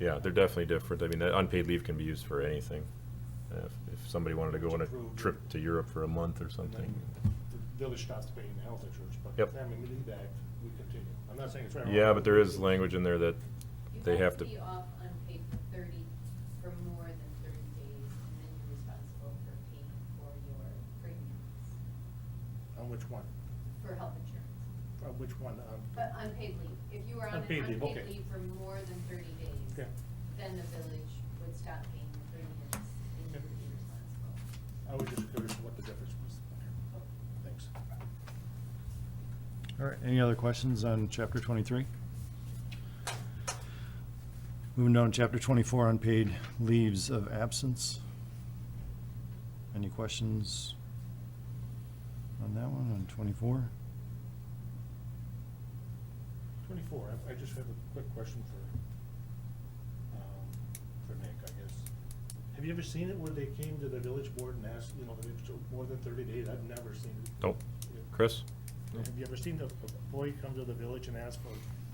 Yeah, they're definitely different. I mean, that unpaid leave can be used for anything. If somebody wanted to go on a trip to Europe for a month or And something. then the village stops paying health insurance, but the Yep. Family Leave Act, we continue. I'm not saying it's right or Yeah, wrong. but there is language in there that they have to. You have to be off unpaid for more than 30 days, and then you're responsible for paying for your premiums On which one? for health insurance. Which one? But unpaid leave, if you were on an Unpaid leave, unpaid okay. leave for more than 30 days, Okay. then the village would stop paying the premiums and you would be responsible. I was just curious what the difference was. Oh. Thanks. All right, any other questions on chapter 23? Moving down to chapter 24, unpaid leaves of absence. Any questions on that one, on 24? 24, I just have a quick question for Nick, I guess. Have you ever seen it where they came to the village board and asked, that it's more than 30 days? I've never seen it. Nope. Chris? Have you ever seen a boy come to the village and ask for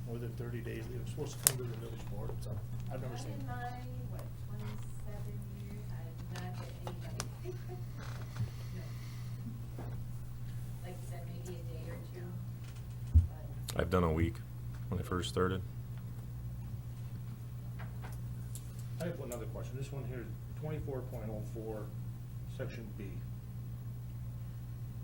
more than 30 days? They're supposed to come to the village board, so I've never seen In it. my, 27 years, I have not had anybody. No. Like you said, maybe a day or two, but. I've done a week when I first started. I have another question. This one here, 24.04, Section B.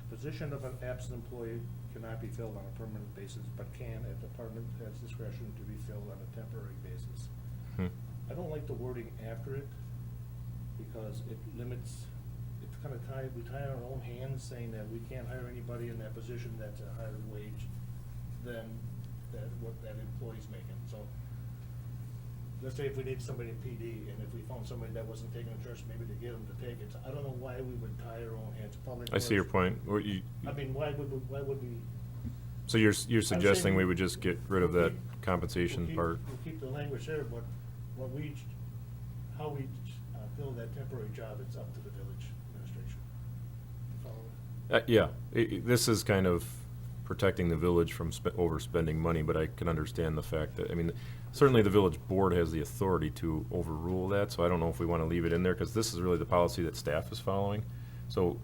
The position of an absent employee cannot be filled on a permanent basis, but can, if the department has discretion, to be filled on a temporary basis. I don't like the wording after it, because it limits, it's kind of tied, we tie our own hands saying that we can't hire anybody in that position that's a higher wage than what that employee's making. So, let's say if we need somebody in PD, and if we found somebody that wasn't taking insurance, maybe to get them to take it. So I don't know why we would tie our own hands. Public I see your works- point. I mean, why would we? So you're suggesting we saying would just get rid of that we'll compensation keep- part? We'll keep the language there, but how we fill that temporary job, it's up to the village administration. Follow? Yeah, this is kind of protecting the village from overspending money, but I can understand the fact that, I mean, certainly the village board has the authority to overrule that, so I don't know if we want to leave it in there, because this is really the policy that staff is following. So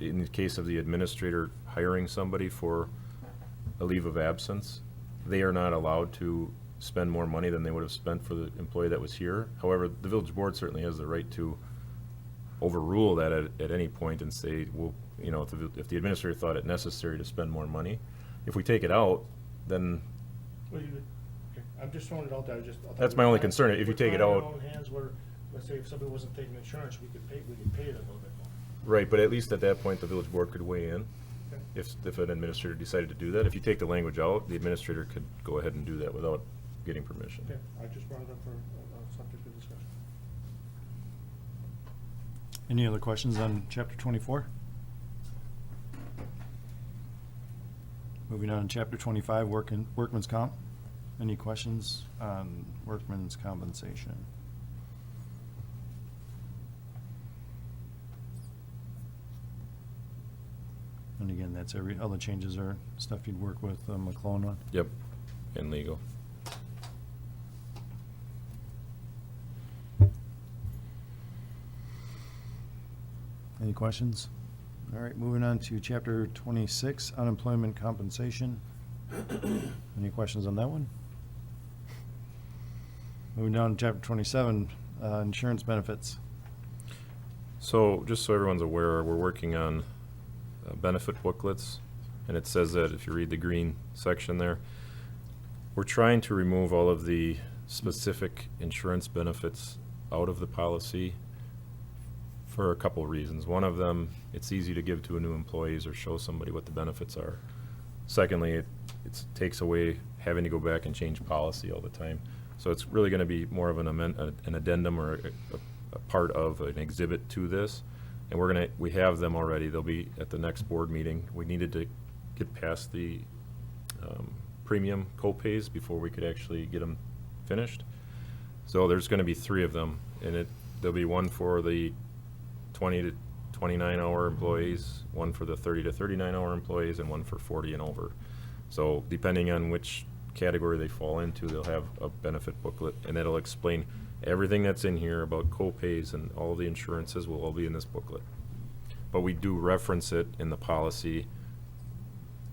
in the case of the administrator hiring somebody for a leave of absence, they are not allowed to spend more money than they would have spent for the employee that was here. However, the village board certainly has the right to overrule that at any point and say, well, you know, if the administrator thought it necessary to spend more money. If we take it out, then Well, okay, I'm just throwing it out there, That's my only concern. If you take it We're out- tying our own hands where, let's say if somebody wasn't taking insurance, we could pay it a little bit more. right, but at least at that point, the village board could weigh in Okay. if an administrator decided to do that. If you take the language out, the administrator could go ahead and do that without getting permission. Okay, I just brought it up for a subject of discussion. Any other questions on chapter 24? Moving on to chapter 25, workman's comp. Any questions on workman's compensation? And again, that's all the changes are stuff you'd work with McClone on? Yep, and legal. Any questions? All right, moving on to chapter 26, unemployment compensation. Any questions on that one? Moving down to chapter 27, insurance benefits. So, just so everyone's aware, we're working on benefit booklets, and it says that if you read the green section there, we're trying to remove all of the specific insurance benefits out of the policy for a couple reasons. One of them, it's easy to give to a new employees or show somebody what the benefits are. Secondly, it takes away having to go back and change policy all the time. So it's really going to be more of an addendum or a part of an exhibit to this. And we have them already. They'll be at the next board meeting. We needed to get past the premium co-pays before we could actually get them finished. So there's going to be 3 of them, and there'll be one for the 20 to 29 hour employees, one for the 30 to 39 hour employees, and one for 40 and over. So depending on which category they fall into, they'll have a benefit booklet, and that'll explain everything that's in here about co-pays, and all the insurances will all be in this booklet. But we do reference it in the policy,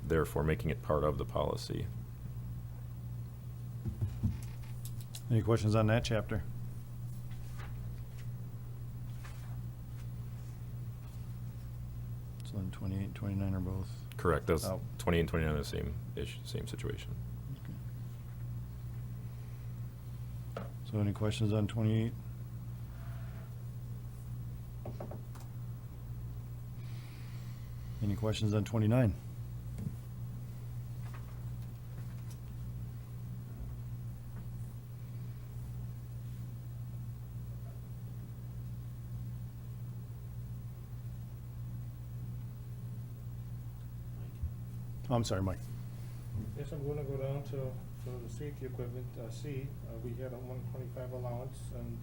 therefore making it part of the policy. Any questions on that chapter? So then 28 and 29 are both. Correct, that's out. 20 and 29 are the same issue, same situation. So any questions on 28? Any questions on 29? Oh, I'm sorry, Mike. Yes, I'm gonna go down to the safety equipment, C, we had a 125 allowance, and,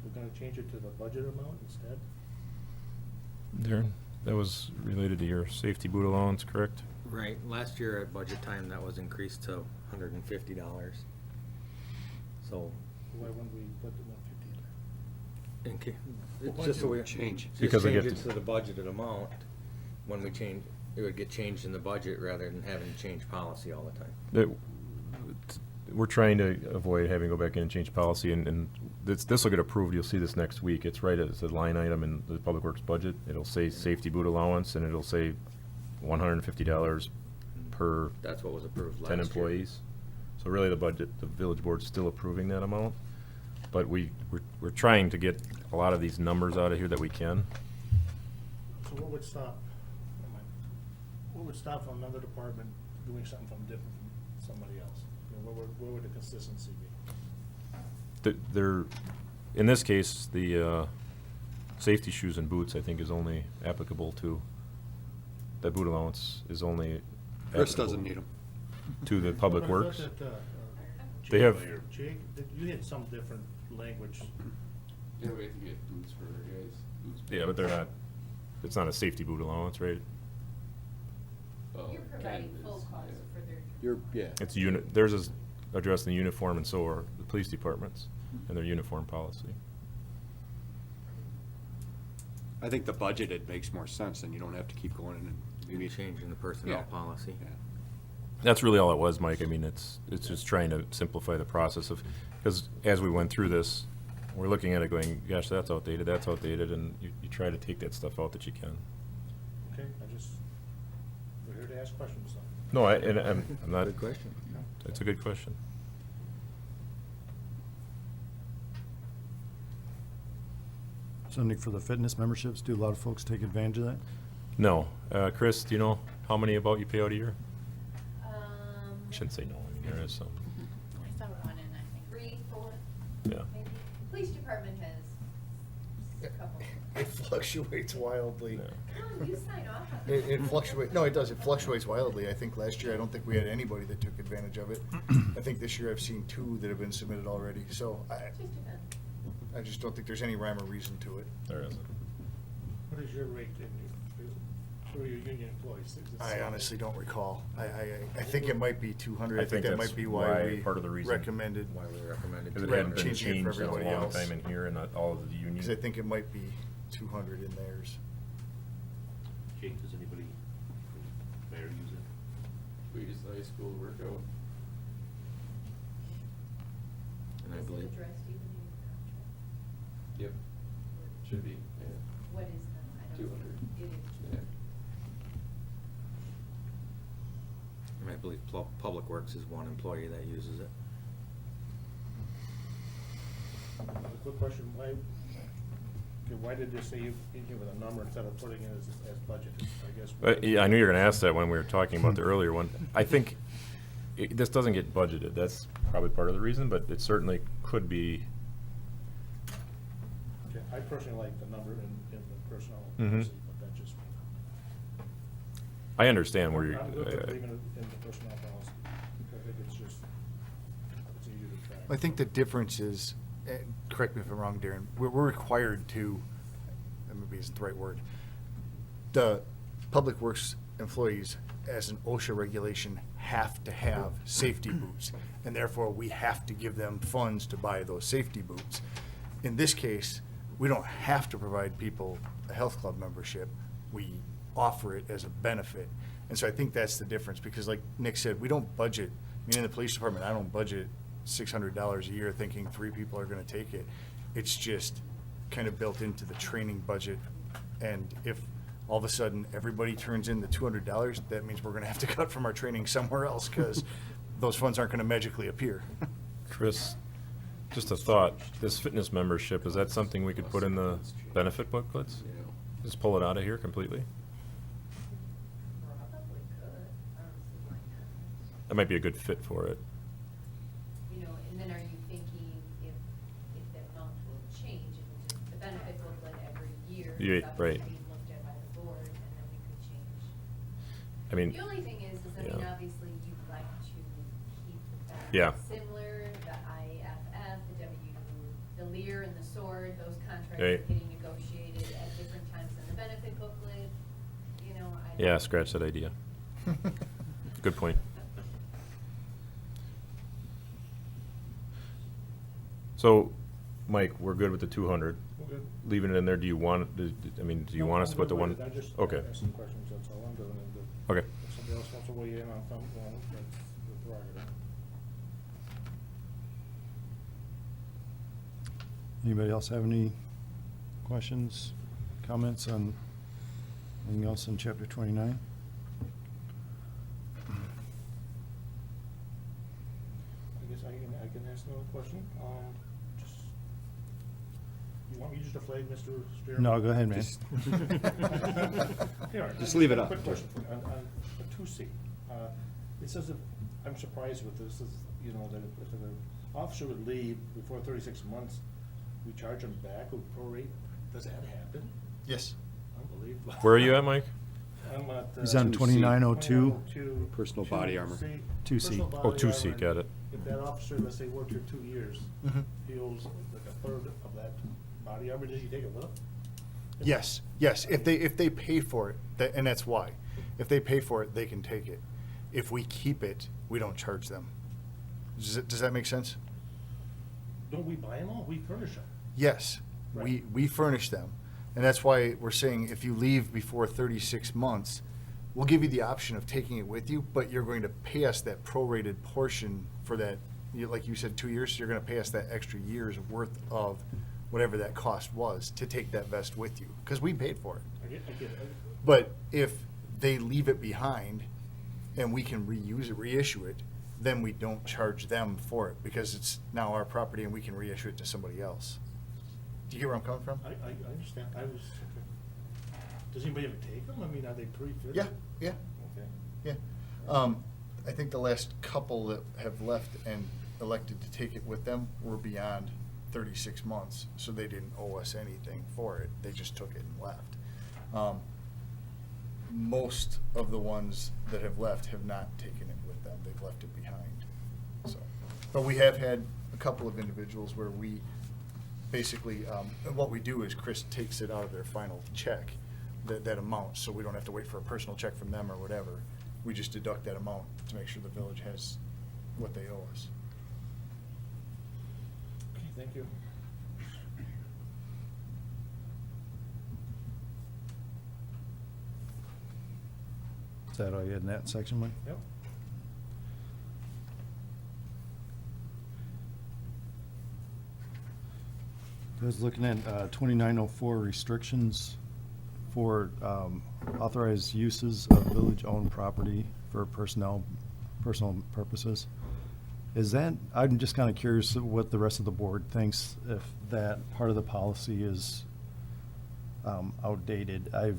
we're gonna change it to the budget amount instead. Darren, that was related to your safety boot allowance, correct? Right, last year at budget time, that was increased to $150. So, Why wouldn't we put the 150 in there? it's just a way. Change. Just Because they change get it to- to the budgeted amount when we change, it would get changed in the budget rather than having to change policy all the time. We're trying to avoid having to go back in and change policy, and this will get approved. You'll see this next week. It's right as a line item in the Public Works budget. It'll say safety boot allowance, and it'll say $150 per That's what was approved last 10 year. employees. So really, the budget, the village board's still approving that amount, but we're trying to get a lot of these numbers out of here that we can. So what would stop another department doing something different from somebody else? You know, where would the consistency be? In this case, the safety shoes and boots, I think, is only applicable to, that boot allowance is only Chris applicable doesn't need them. to the Public But I thought Works. that, They have, Jake, you had some different language. Yeah, we have to get boots for our guys. Boots for yeah, but they're not, it's not a safety boot allowance, right? Oh, You're providing kind of full is, cost yeah. for their. Yeah. It's theirs is addressed in the uniform, and so are the police departments and their uniform policy. I think the budget, it makes more sense, and you don't have to keep going in and. Maybe changing the personnel Yeah. policy. Yeah. That's really all it was, Mike. I mean, it's just trying to simplify the process of, because as we went through this, we're looking at it going, gosh, that's outdated, and you try to take that stuff out that you can. Okay, we're here to ask questions, so. No, I'm not. Good question. It's a good question. Something for the fitness memberships, do a lot of folks take advantage of that? No. Chris, do you know how many about you pay out a year? Um, I shouldn't say no, I mean, there is some. I saw one in, I think. 3, 4, Yeah. maybe. Police department has a couple. It fluctuates wildly. Yeah. Come on, you sign off on it. It fluctuates, no, it does, it fluctuates wildly. I think last year, I don't think we had anybody that took advantage of it. I think this year I've seen 2 that have been submitted already, so Just depends. I just don't think there's any rhyme or reason to it. There isn't. What is your rate for your union employees? Is it I something- honestly don't recall. I think it might be 200. I I think that that's might be why we part of the reason. recommended. Why we recommended. Because it Right, hadn't been changing it for changed in a everybody long else. time in here, and not all of the union. Because I think it might be 200 in theirs. Jake, does anybody from Mayor use it? We use the high school workout. And I Is it believe, addressed even in your contract? Yep, should be, yeah. What is the, I don't. 200. It is. Yeah. and I believe Public Works is one employee that uses it. A quick question, why did they say you give it a number instead of putting it as budgeted, I guess? Yeah, I knew you were going to ask that when we were talking about the earlier one. I think this doesn't get budgeted. That's probably part of the reason, but it certainly could be. Okay, I personally like the number in the personnel Mhm. policy, but that's just me. I understand where I'm good with you're. leaving it in the personnel policy. I think it's just, it's easier to track. I think the difference is, correct me if I'm wrong, Darren, we're required to, that maybe isn't the right word, the Public Works employees, as an OSHA regulation, have to have safety boots, and therefore we have to give them funds to buy those safety boots. In this case, we don't have to provide people a health club membership. We offer it as a benefit. And so I think that's the difference, because like Nick said, we don't budget, I mean, in the police department, I don't budget $600 a year thinking 3 people are gonna take it. It's just kind of built into the training budget. And if all of a sudden everybody turns in the $200, that means we're gonna have to cut from our training somewhere else, because those funds aren't gonna magically appear. Chris, just a thought. This fitness membership, is that something we could put in the benefit booklets? Yeah. Just pull it out of here completely? Probably could, I don't see why not. That might be a good fit for it. You know, and then are you thinking if the amount will change, it will just, the benefit booklet every year? Yeah, that right. will be looked at by the board, and then we could change. I mean. The only thing is, I mean, yeah. obviously you'd like to keep the Yeah. benefits similar, the IFF, the Lear and the Sword, those contracts Right. are getting negotiated at different times in the benefit booklet, you know, I. Yeah, scratch that idea. Good point. So, Mike, we're good with the 200. leaving it in there? Do you want, I mean, do you want us to put the one? I just Okay, asked some questions, that's all I'm doing. And okay. if somebody else wants to weigh in on something, well, that's the prerogative. Anybody else have any questions, comments on anything else in chapter 29? I guess I can ask another question. Just, you want me just to flag Mr. Spearman? No, go ahead, man. Just- Here, I Just leave it got a up. Quick question for you, on a 2C. It says, I'm surprised with this, is, you know, that if an officer would leave before 36 months, we charge him back with prorate. Does that happen? Yes. Unbelievable. Where are you at, Mike? I'm at, He's on 2902. Personal body armor. 2C. Personal Oh, body 2C, armor. got it. If that officer, let's say, worked here 2 years, Mhm. he owes like a third of that body armor, did he take it with him? Yes, yes, if they pay for it, and that's why. If they pay for it, they can take it. If we keep it, we don't charge them. Does that make sense? Don't we buy them all? We furnish them. Yes, Right. we furnish them. And that's why we're saying if you leave before 36 months, we'll give you the option of taking it with you, but you're going to pay us that prorated portion for that, like you said, 2 years, so you're gonna pay us that extra year's worth of whatever that cost was to take that vest with you, because we paid for it. I get it. But if they leave it behind and we can reuse it, reissue it, then we don't charge them for it because it's now our property and we can reissue it to somebody else. Do you get where I'm coming from? I understand. I was, does anybody ever take them? I mean, are they pre-fitted? Yeah, yeah, Okay. yeah. I think the last couple that have left and elected to take it with them were beyond 36 months, so they didn't owe us anything for it. They just took it and left. Most of the ones that have left have not taken it with them. They've left it behind. So, but we have had a couple of individuals where we basically, what we do is Chris takes it out of their final check, that amount, so we don't have to wait for a personal check from them or whatever. We just deduct that amount to make sure the village has what they owe us. Okay, thank you. Is that all you had in that section, Mike? Yep. I was looking at 2904 restrictions for authorized uses of village-owned property for personal purposes. Is that, I'm just kind of curious what the rest of the board thinks, if that part of the policy is outdated. I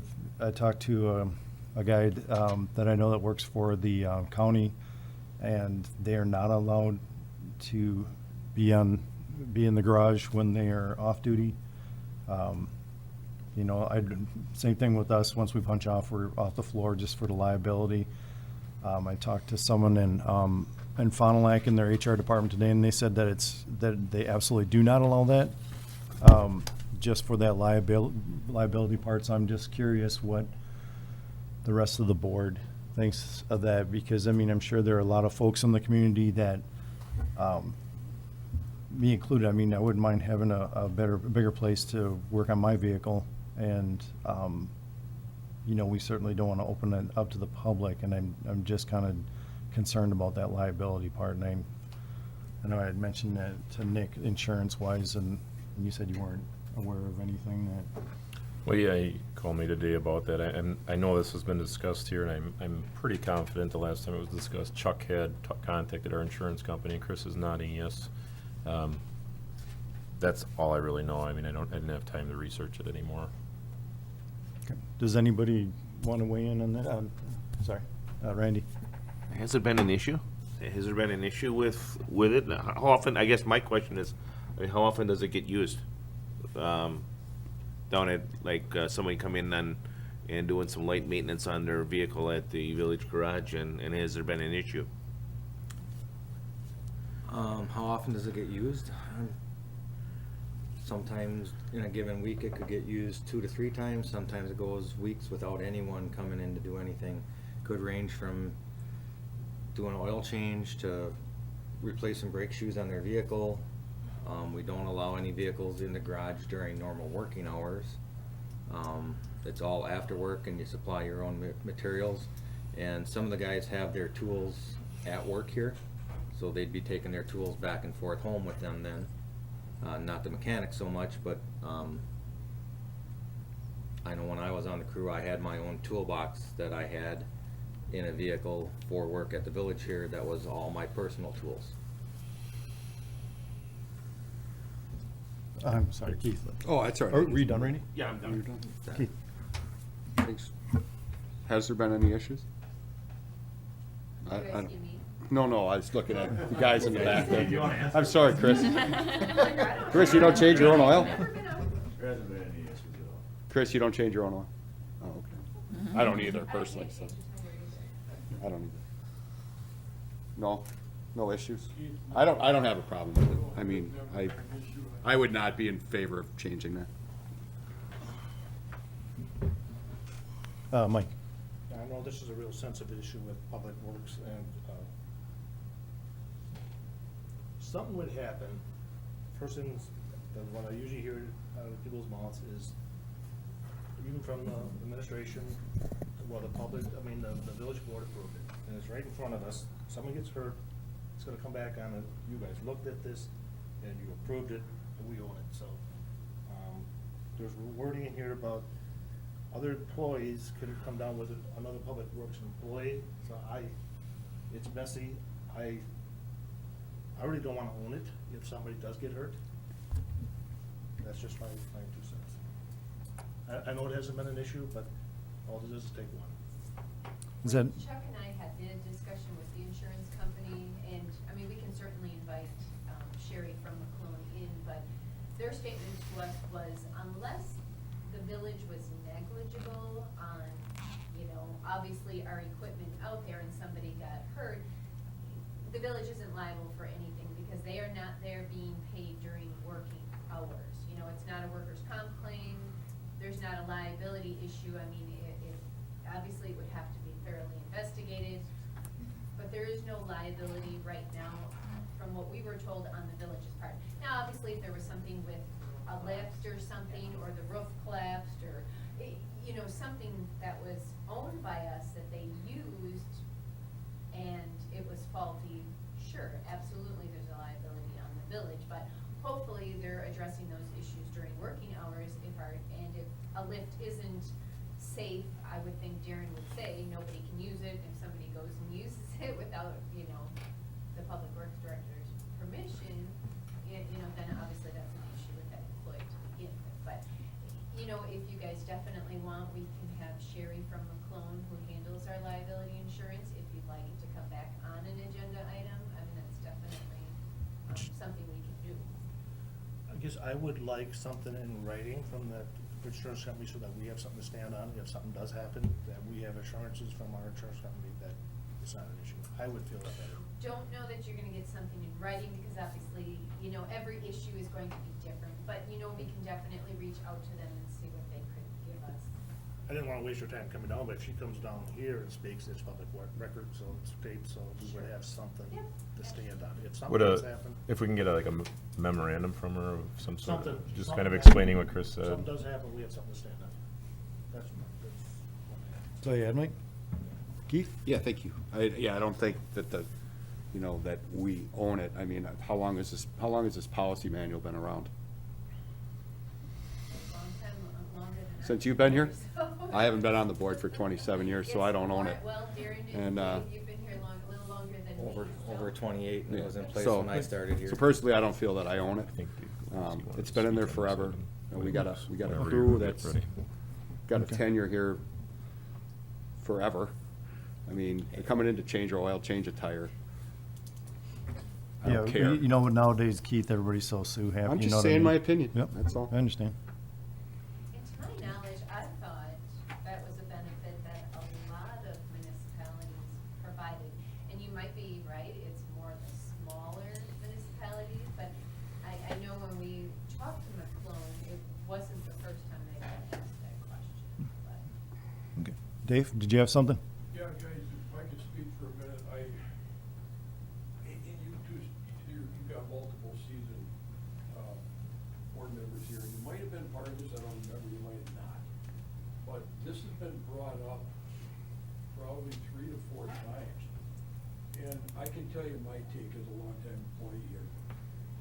talked to a guy that I know that works for the county, and they are not allowed to be in the garage when they are off duty. You know, same thing with us. Once we punch off, we're off the floor just for the liability. I talked to someone in Fond du Lac in their HR department today, and they said that they absolutely do not allow that, just for that liability part. So I'm just curious what the rest of the board thinks of that, because I mean, I'm sure there are a lot of folks in the community that, me included, I mean, I wouldn't mind having a bigger place to work on my vehicle, and you know, we certainly don't want to open it up to the public, and I'm just kind of concerned about that liability part. And I know I had mentioned that to Nick, insurance-wise, and you said you weren't aware of anything that. Well, yeah, he called me today about that. I know this has been discussed here, and I'm pretty confident the last time it was discussed, Chuck had contacted our insurance company, and Chris is nodding yes. That's all I really know. I mean, I didn't have time to research it anymore. Does anybody want to weigh in on that? Sorry, Randy. Has it been an issue? Has there been an issue with it? How often, I guess my question is, I mean, how often does it get used? Down at, like, somebody come in and doing some light maintenance on their vehicle at the village garage, and has there been an issue? How often does it get used? Sometimes in a given week, it could get used 2 to 3 times. Sometimes it goes weeks without anyone coming in to do anything. Could range from doing an oil change to replacing brake shoes on their vehicle. We don't allow any vehicles in the garage during normal working hours. It's all after work and you supply your own materials. And some of the guys have their tools at work here, so they'd be taking their tools back and forth home with them then. Not the mechanics so much, but I know when I was on the crew, I had my own toolbox that I had in a vehicle for work at the village here that was all my personal tools. I'm sorry, Keith. Oh, that's all right. Are you done, Randy? Yeah, I'm You're done. done? Keith? Thanks. Has there been any issues? You I guys don't- see me? No, I was looking at the guys in the back there. You wanna answer? I'm sorry, Chris. Chris, you don't change your own oil? There hasn't been any issues at all. Chris, you don't change your own oil? Oh, okay. I don't either personally, so. I don't either. No issues? I don't have a problem with it. I mean, I would not be in favor of changing that. Mike? I know this is a real sensitive issue with Public Works, and something would happen. First things, what I usually hear out of people's mouths is, even from the administration, well, the public, the village board approved it, and it's right in front of us. Someone gets hurt, it's gonna come back on it. You guys looked at this, and you approved it, and we own it, so. There's wording in here about other employees can come down with another public works employee, so it's messy. I really don't wanna own it if somebody does get hurt. That's just my 2 cents. I know it hasn't been an issue, but all it is take one. Is that, Chuck and I had the discussion with the insurance company, and, we can certainly invite Sherry from McClone in, but their statement to us was, unless the village was negligible on, obviously our equipment out there and somebody got hurt, the village isn't liable for anything, because they are not there being paid during working hours. It's not a workers' comp claim, there's not a liability issue. Obviously it would have to be thoroughly investigated, but there is no liability right now from what we were told on the village's part. Now, obviously, if there was something with a lift or something, or the roof collapsed, or, something that was owned by us that they used and it was faulty, sure, absolutely there's a liability on the village, but hopefully they're addressing those issues during working hours. If a lift isn't safe, I would think Darren would say, nobody can use it. If somebody goes and uses it without, the public works director's permission, then obviously that's an issue with that employee to begin with. But, if you guys definitely want, we can have Sherry from McClone, who handles our liability insurance, if you'd like it to come back on an agenda item. That's definitely something we can do. I guess I would like something in writing from the insurance company so that we have something to stand on if something does happen, that we have assurances from our insurance company that it's not an issue. I would feel that better. Don't know that you're gonna get something in writing, because obviously, every issue is going to be different, but, we can definitely reach out to them and see what they could give us. I didn't wanna waste your time coming down, but if she comes down here and speaks, it's public record, so it's taped, so we would have something Yep. to stand on. If Would something does happen. if we can get like a memorandum from her of some sort, Something. just something kind of happens- explaining what Chris said. Something does happen, we have something to stand on. That's what I so you had, Mike? Keith? Yeah, thank you. I don't think that that we own it. How long has this policy manual been around? Long time, longer than I Since you've been here? so. I haven't been on the board for 27 years, so I don't own it. Well, Darren, And, you've been here a little longer than me. Over 28, and it was in place So- when I started here. So personally, I don't feel that I own it. I think the- It's been in there forever. And we got a Whenever crew you're that's ready. got a Okay. tenure here forever. They're coming in to change our oil, change a tire. I don't care. Nowadays, Keith, everybody's so Sue happy. I'm you just know what I saying mean? my opinion. Yep, That's all. I understand. And to my knowledge, I thought that was a benefit that a lot of municipalities provided. And you might be right, it's more the smaller municipalities, but I know when we talked to McClone, it wasn't the first time they got asked that question, but. Okay. Dave, did you have something? Yeah, guys, if I could speak for a minute, you got multiple season might have been part of this, I don't remember, you might have not. But this has been brought up probably 3 to 4 times. And I can tell you my take as a longtime employee here.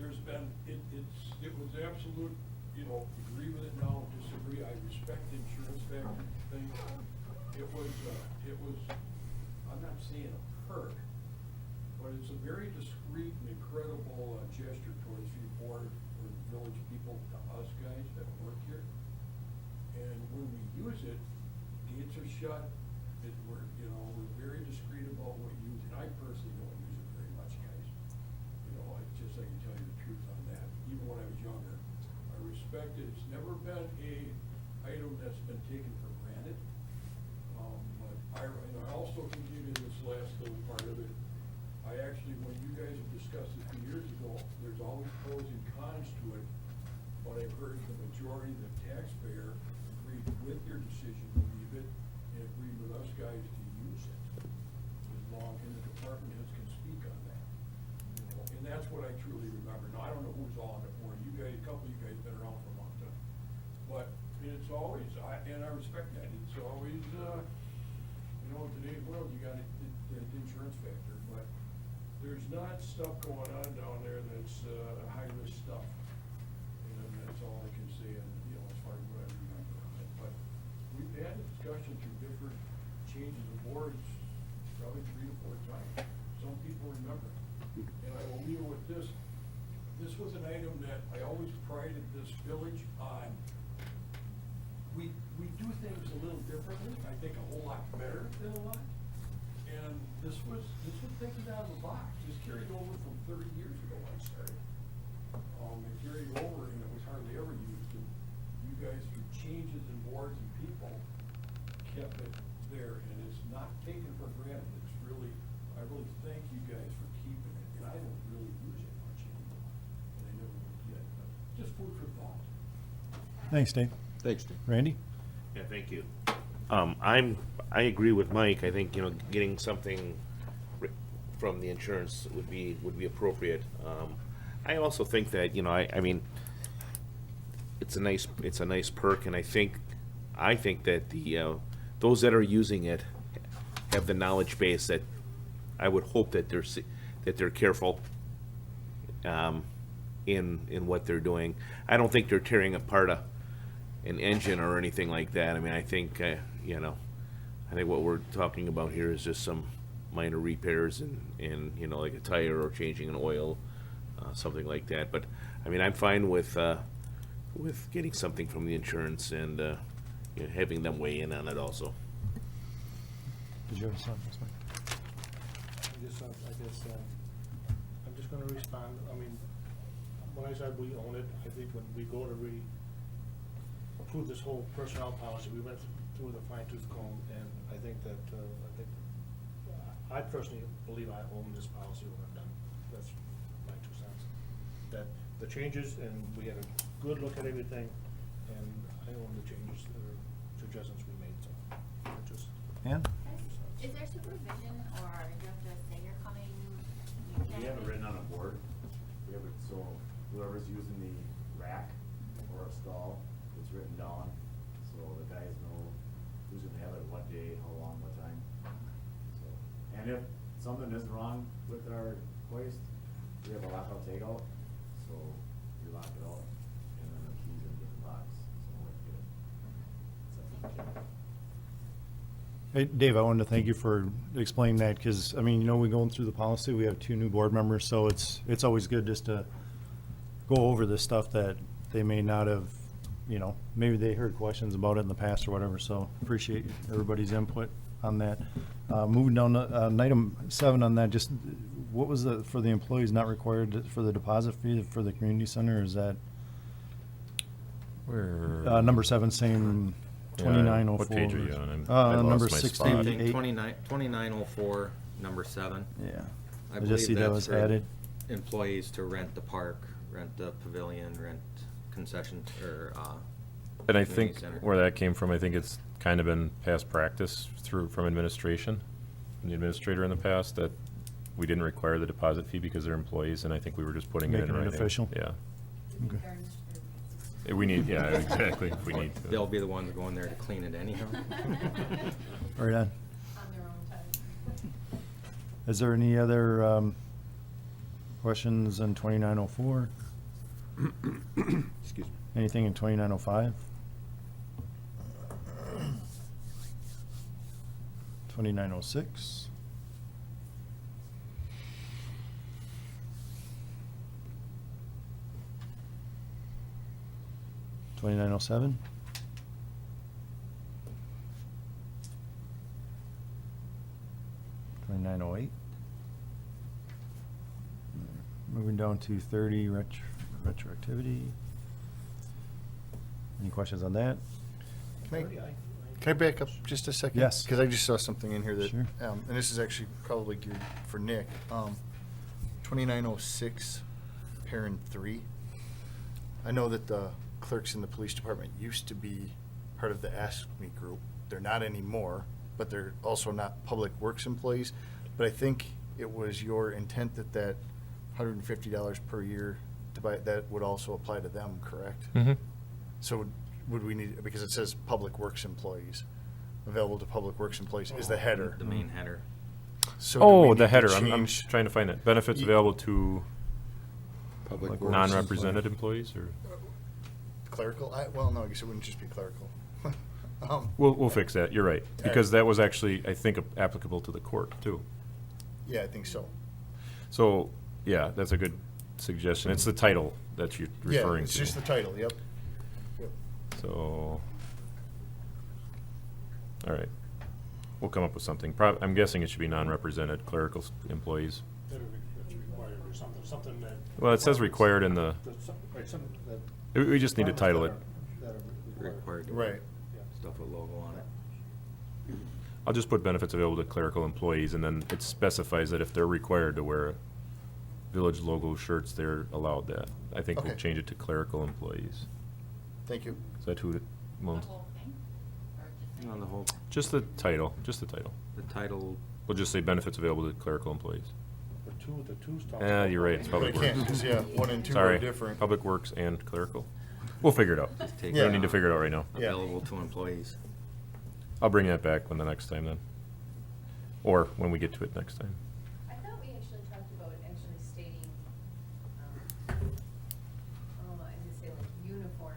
There's been, it was absolute, you know, agree with it now, disagree, I respect the insurance factor thing. It was, I'm not saying a perk, but it's a very discreet and incredible gesture towards the board or village people, to us guys that work here. And when we use it, gates are shut, we're very discreet about what we use, and I personally don't use it very much, guys. You know, I can tell you the truth on that, even when I was younger. I respect it, it's never been a item that's been taken for granted. But I also continue this last little part of it. I actually, when you guys have discussed it 2 years ago, there's always pros and cons to it, but I've heard the majority of the taxpayer agreed with your decision to leave it and agreed with us guys to use it. As long, and the department heads can speak on that. You know, and that's what I truly remember. Now, I don't know who's all on the board. You guys, a couple of you guys been around for a long time. But it's always, and I respect that, it's always, you know, in today's world, you got the insurance factor, but there's not stuff going on down there that's high-risk stuff. And that's all I can say, and, you know, as far as what I remember on it. But we've had a discussion through different changes of boards, probably 3 to 4 times. Some people remember. And I will leave it with this. This was an item that I always prided this village on. We do things a little differently, I think a whole lot better than a lot. And this was thinking out of the box, just carried over from 30 years ago when I started. It carried over and it was hardly ever used. And you guys, through changes in boards and people, kept it there, and it's not taken for granted. It's really, I really thank you guys for keeping it, and I don't really use it much anymore, and I never would get, but just food for thought. Thanks, Dave. Thanks, Dave. Randy? Yeah, thank you. I agree with Mike. I think, getting something from the insurance would be appropriate. I also think that, I mean, it's a nice perk, and I think that those that are using it have the knowledge base that I would hope that they're careful in what they're doing. I don't think they're tearing apart an engine or anything like that. I mean, I think I think what we're talking about here is just some minor repairs and like a tire or changing an oil, something like that. But I mean, I'm fine with getting something from the insurance and having them weigh in on it also. Did you have something, Mike? I guess, I'm just gonna respond. I mean, when I said we own it, I think when we go to approve this whole personnel policy, we went through the fine tooth comb, and I think that, I personally believe I own this policy when I'm done. That's my 2 cents. That the changes, and we had a good look at everything, and I own the changes or suggestions we made, so just. Ann? Is there supervision, or do you have to say you're coming? We have it written on a board. We have it, so whoever's using the rack or a stall, it's written down, so the guys know who's gonna have it what day, how long, what time. So, and if something is wrong with our hoist, we have a lockout takeout, so you lock it out, and then the keys in a different box, so we'll get it. So, Hey, Dave, I wanted to thank you for explaining that, because, I mean, we're going through the policy, we have 2 new board members, so it's always good just to go over the stuff that they may not have, maybe they heard questions about it in the past or whatever, so appreciate everybody's input on that. Moving down to item 7 on that, just what was for the employees not required for the deposit fee for the community center, is that? Where? Number 7, same 2904. What page are you on? I lost Number my spot. 68. Same thing, 2904, number 7. Yeah. I just see believe that that's was for added. employees to rent the park, rent the pavilion, rent concessions, or, And I community think center. where that came from, I think it's kind of been past practice from administration, from the administrator in the past, that we didn't require the deposit fee because they're employees, and I think we were just putting it in Making it writing. official? Yeah. Okay. We need, yeah, exactly, if we need to. They'll be the ones going there to clean it anyhow. Right on. On their own time. Is there any other questions on 2904? Excuse me. Anything in 2905? 2906? 2907? 2908? Moving down to 30, retroactivity. Any questions on that? Can I back up just a second? Yes. Because I just saw something in here that, Sure. and this is actually probably geared for Nick. 2906, parent 3. I know that the clerks in the police department used to be part of the Ask Me group. They're not anymore, but they're also not public works employees. But I think it was your intent that that $150 per year to buy, that would also apply to them, correct? Mm-hmm. So would we need, because it says public works employees, available to public works employees is the header. The main header. So do we Oh, need the to header, I'm change- trying to find it. Benefits Ye- available to Public Like Works non-represented employees, or? Clerical? Well, no, I guess it wouldn't just be clerical. We'll fix that, you're right, because that was actually, I think, applicable to the court, too. Yeah, I think so. So, yeah, that's a good suggestion. It's the title that you're Yeah, referring to. it's just the title, yep. Yep. So, all right, we'll come up with something. I'm guessing it should be non-represented clerical employees. That's required or something that. Well, it says required in the, Right, something that. we just need to title it. That are Required. to Right. have Stuff with logo on it. I'll just put benefits available to clerical employees, and then it specifies that if they're required to wear village logo shirts, they're allowed that. I think we'll Okay. change it to clerical employees. Thank you. Is that who it, The well, whole thing? Or just On the whole, just the title, just the title. the title, We'll just say benefits available to clerical employees. The two's talking. You're right, it's But public it works. can't, 'cause, yeah, 1 and 2 are Sorry, different. Public works and clerical. We'll figure it out. Just take We don't it need to out. figure it out right now. Yeah. available to employees. I'll bring that back when the next time then. Or when we get to it next time. I thought we actually talked about actually stating, I was gonna say like uniformed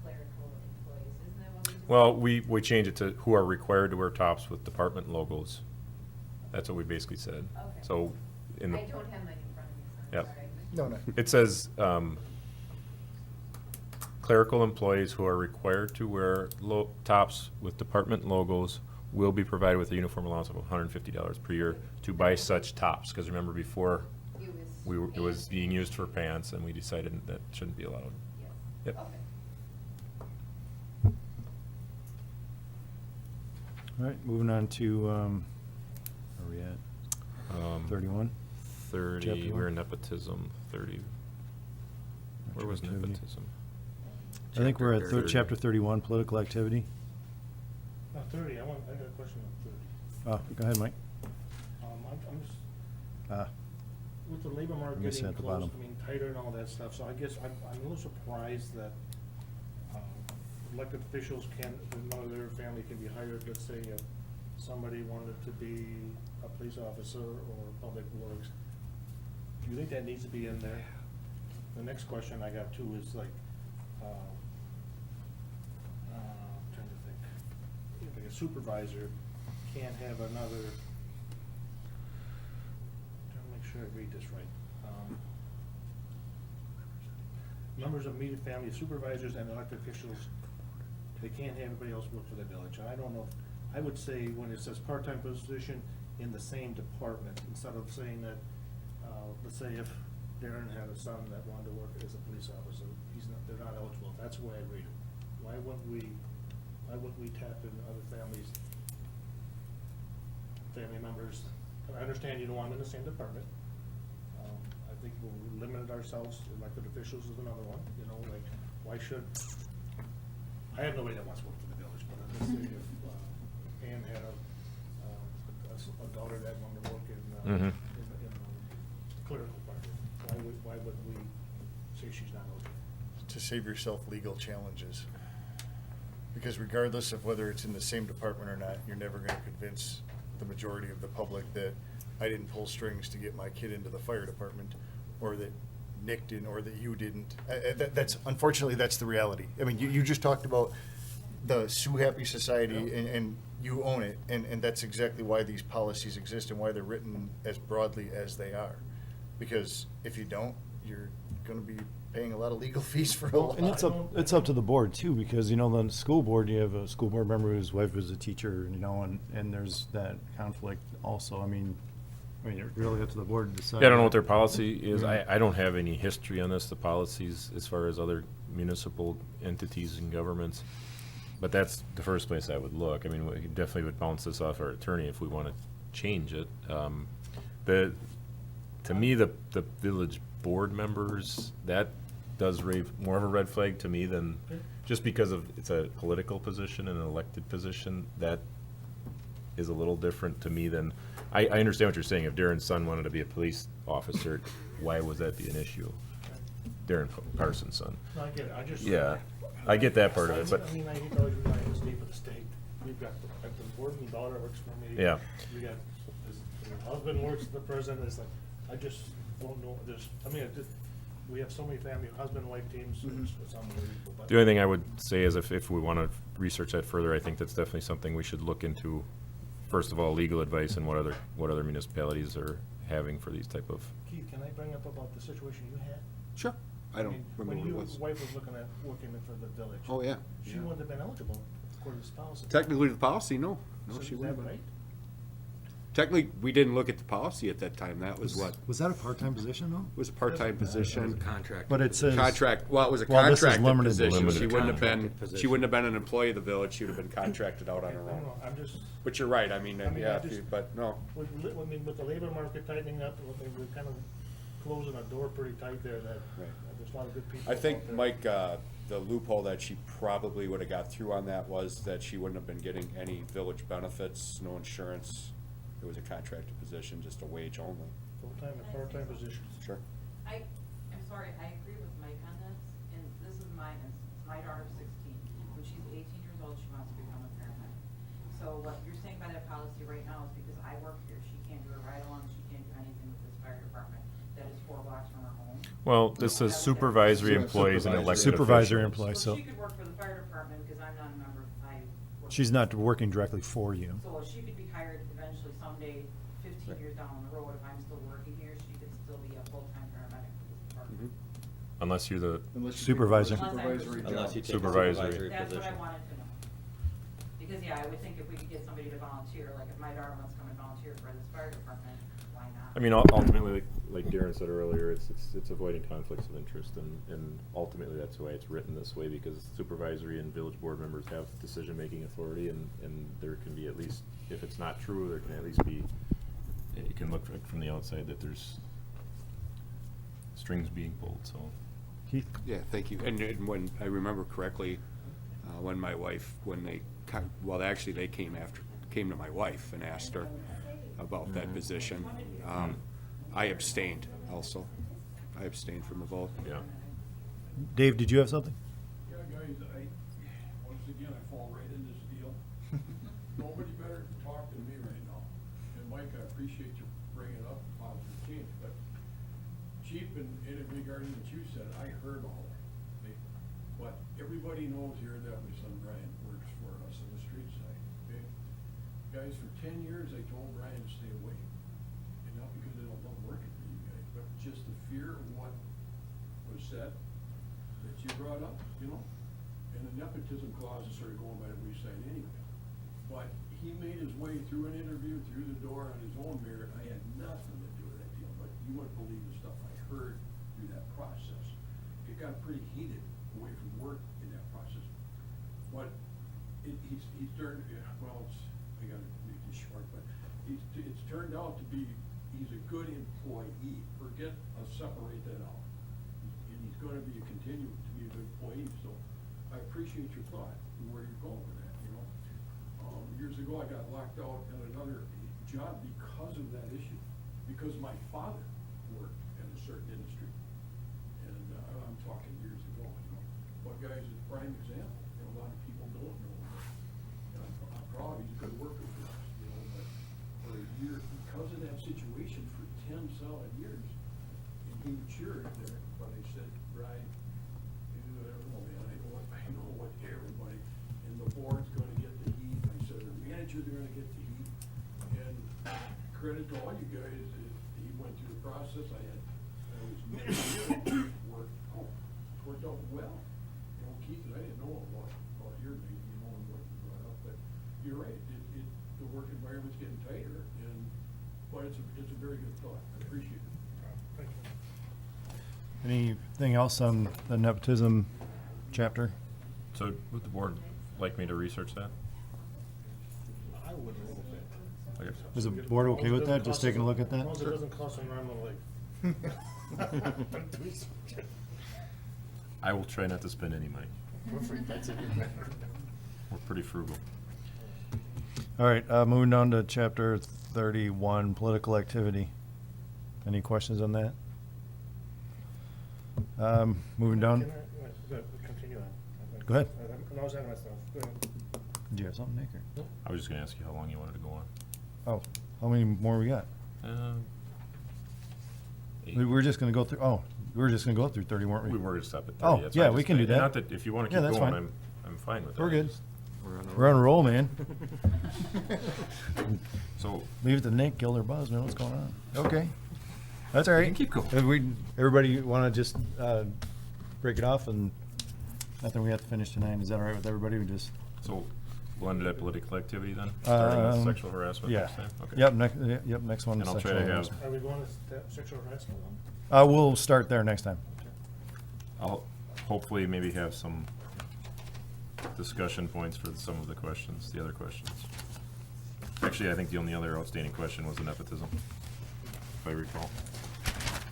clerical employees, isn't that what we just? Well, we changed it to who are required to wear tops with department logos. That's what we basically said. Okay. So in the. I don't have mine in front of me, so I'm Yep. sorry. No, no. It says, clerical employees who are required to wear tops with department logos will be provided with a uniform allowance of $150 per year to buy such tops. Because remember before, it was pants. being used for pants, and we decided that shouldn't be allowed. Yes. Yep. Okay. All right, moving on to, where are we at? 31? 30, Chapter we're one? nepotism, 30. Where was Retroactivity. nepotism? I think we're at Chapter 30. chapter 31, political activity. No, 30, I got a question on 30. Oh, go ahead, Mike. I'm just, Ah, with the labor market Let me see getting at the close, bottom. I mean, tighter and all that stuff, so I guess I'm a little surprised that elected officials can, none of their family can be hired, let's say if somebody wanted to be a police officer or public works. Do you think that needs to be in there? The next question I got too is like, trying to think, like a supervisor can't have another, trying to make sure I read this right. Members of immediate family, supervisors and elected officials, they can't have anybody else work for the village. And I don't know, I would say when it says part-time position in the same department, instead of saying that, let's say if Darren had a son that wanted to work as a police officer, they're not eligible. That's the way I read it. Why wouldn't we tap into other family members? I understand you don't want them in the same department. I think we'll limit ourselves, elected officials is another one, you know, like, why should, I have nobody that wants to work for the village, but let's say if Ann had a daughter that wanted to work in Mhm. the clerical department, why would we say she's not eligible? to save yourself legal challenges. Because regardless of whether it's in the same department or not, you're never gonna convince the majority of the public that I didn't pull strings to get my kid into the fire department, or that Nick didn't, or that you didn't. That's, unfortunately, that's the reality. I mean, you just talked about the Sue Happy Society, and you own it, and that's exactly why these policies exist and why they're written as broadly as they are. Because if you don't, you're gonna be paying a lot of legal fees for a lot. And it's up to the board too, because, you know, the school board, you have a school board member whose wife is a teacher, you know, and there's that conflict also. I mean, it's really up to the board to decide. Yeah, I don't know what their policy is. I don't have any history on this, the policies, as far as other municipal entities and governments. But that's the first place I would look. I mean, we definitely would bounce this off our attorney if we want to change it. To me, the village board members, that does raise more of a red flag to me than, just because of, it's a political position, an elected position, that is a little different to me than, I understand what you're saying. If Darren's son wanted to be a police officer, why would that be an issue? Darren Parsons' son. No, I get it, I just. Yeah, I get that part of it, but. I mean, I hate to always rely on the state, but the state, we've got the board, my daughter works for me. Yeah. We got, her husband works for the president, it's like, I just don't know, we have so many family, husband and wife teams, it's unbelievable. But The only thing I would say is if we want to research that further, I think that's definitely something we should look into. First of all, legal advice and what other municipalities are having for these type of. Keith, can I bring up about the situation you had? Sure. I don't mean, remember when what it your was. wife was looking at working for the village. Oh, yeah. She Yeah. wouldn't have been eligible according to this policy. Technically, the policy, no. No, So she is wouldn't that have been. right? Technically, we didn't look at the policy at that time. That was what, Was that a part-time position though? was a part-time position. Contract. But it says. Contract, well, it was a Well, this is contracted limited. position. She Limited. wouldn't have been, Contracted position. she wouldn't have been an employee of the village. She would have been contracted out on her I don't own. know, I'm just, But you're right. I mean, I mean, yeah, I if you- just- but no. with the labor market tightening up, we're kind of closing a door pretty tight there that, Right. there's a lot of good people. I think, out there. Mike, the loophole that she probably would have got through on that was that she wouldn't have been getting any village benefits, no insurance. It was a contracted position, just a wage only. Full-time and part-time positions. Sure. I'm sorry, I agree with Mike on this, and this is my daughter's 16. When she's 18 years old, she wants to become a paramedic. So what you're saying by that policy right now is because I work here, she can't do a ride-along, she can't do anything with this fire department that is 4 blocks from her home. Well, this says supervisory employees and elected officials. Supervisory employees, so she could work for the fire department because I'm not a member, she's not working directly for you. So she could be hired eventually someday, 15 years down the road, if I'm still working here, she could still be a full-time paramedic for this department. Unless you're the Supervisor. Unless you take a Supervisory. supervisory That's what I position. wanted to know. Because, yeah, I would think if we could get somebody to volunteer, like if my daughter wants to come and volunteer for this fire department, why not? I mean, ultimately, like Darren said earlier, it's avoiding conflicts of interest, and ultimately, that's why it's written this way, because supervisory and village board members have decision-making authority, and there can be at least, if it's not true, there can at least be, it can look like from the outside that there's strings being pulled, so. Keith? Yeah, thank you. And when I remember correctly, when my wife, actually they came to my wife and asked her about that position. I abstained also. I abstained from the vote. Yeah. Dave, did you have something? Yeah, guys, once again, I fall right in this deal. Nobody better talk than me right now. And Mike, I appreciate you bringing up positive change, but Chief, in regarding what you said, I heard all that. Okay? But everybody knows here that my son Brian works for us on the street side, okay? Guys, for 10 years, I told Brian to stay away. And not because I don't love working for you guys, but just the fear of what was said that you brought up, you know? And the nepotism clause is sort of going by the wayside anyway. But he made his way through an interview, through the door on his own merit. I had nothing to do with that deal, but you wouldn't believe the stuff I heard through that process. It got pretty heated away from work in that process. But he's turned, well, I gotta make this short, but it's turned out to be, he's a good employee. Separate that out. And he's gonna continue to be a good employee, so I appreciate your thought and where you're going with that, you know? Years ago, I got locked out at another job because of that issue, because my father worked in a certain industry. And I'm talking years ago, you know? there, but I said, Brian, you never know, man, I know what everybody, and the board's gonna get the heat. I said, the manager, they're gonna get the heat, and credit to all you guys, he went through the process, I was worked out well. You know, Keith, and I didn't know about your name, you know, and what you brought up, but you're right, the work environment's getting tighter, but it's a very good thought, I appreciate it. Thank you. Anything else on the nepotism chapter? So would the board like me to research that? I would roll with it. Okay. Is the board okay with that, just taking a look at that? As long as it doesn't cost an arm and a leg. I will try not to spend any money. We're free, that's it. We're pretty frugal. All right, moving on to chapter 31, political activity. Any questions on that? Moving down. Can I continue on? Go ahead. I was ahead of myself. Go ahead. Did you have something, Nick? or- I was just gonna ask you how long you wanted to go on. Oh, how many more we got? Eight. We were just gonna go through, we were just gonna go through 30, weren't we? We were gonna stop at 30. Oh, that's yeah, why I we just- can do that. Not that, if you wanna Yeah, keep that's going, fine. I'm fine with that. We're good. Just- We're on a roll, man. So, Leave it to Nick, Gilder, Buzz, man, what's going on? Okay. That's all We right. can keep going. Everybody wanna just, break it off and nothing we have to finish tonight? Is that all right with everybody? We just. so we'll end it at political activity then? Starting with sexual harassment Yeah. next time? Okay. Yep, next one. And is I'll try sexual to have, harassment. Are we going to sexual harassment one? We'll start there next time. I'll hopefully maybe have some discussion points for some of the questions, the other questions. Actually, I think the only other outstanding question was the nepotism, if I recall.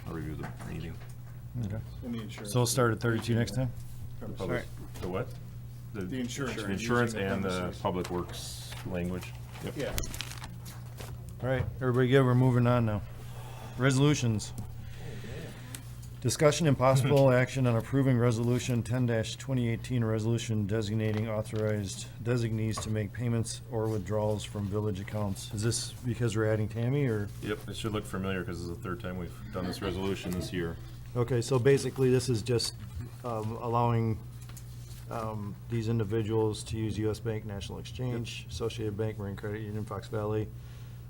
I'll review the meeting. Okay. And the insurance. So we'll start at 32 next time? The public- The what? The insurance. The insurance Using the and the premises. public works language. Yep. Yeah. All right, everybody good? We're moving on now. Resolutions. Discussion and possible action on approving resolution 10-2018, a resolution designating authorized designees to make payments or withdrawals from village accounts. Is this because we're adding Tammy, or? Yep, it should look familiar because this is the third time we've done this resolution this year. Okay, so basically, this is just allowing these individuals to use U.S. Bank, National Exchange, Associated Bank, Marine Credit Union, Fox Valley,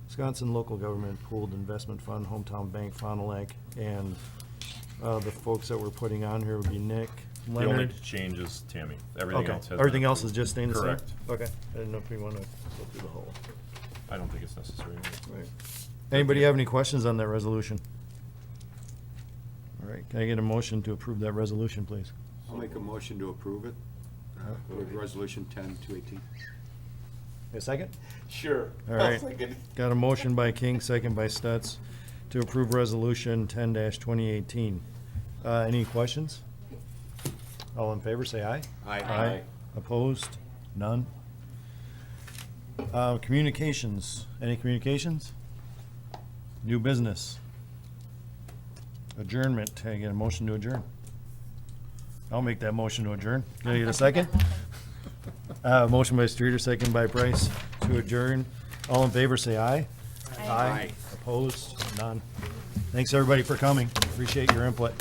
Wisconsin Local Government Pooled Investment Fund, Hometown Bank, Fond du Lac, and the folks that we're putting on here would be Nick, The only Leonard. change is Tammy. Everything Okay, else has been everything else is approved. just staying the same? Correct. Okay, I didn't know if we want to go through the whole. I don't think it's necessary. Right. Anybody have any questions on that resolution? All right, can I get a motion to approve that resolution, please? I'll make a motion to approve it, with resolution 10-18. A second? Sure. All right, got a motion by King, second by Stutz, to approve resolution 10-2018. Any questions? All in favor, say aye. Aye. Aye. Opposed? None? Communications, any communications? New business? Adjournment, can I get a motion to adjourn? I'll make that motion to adjourn. Can I get a second? Motion by Streeter, second by Price to adjourn. All in favor, say aye. Aye. Opposed? None. Thanks, everybody, for coming. Appreciate your input.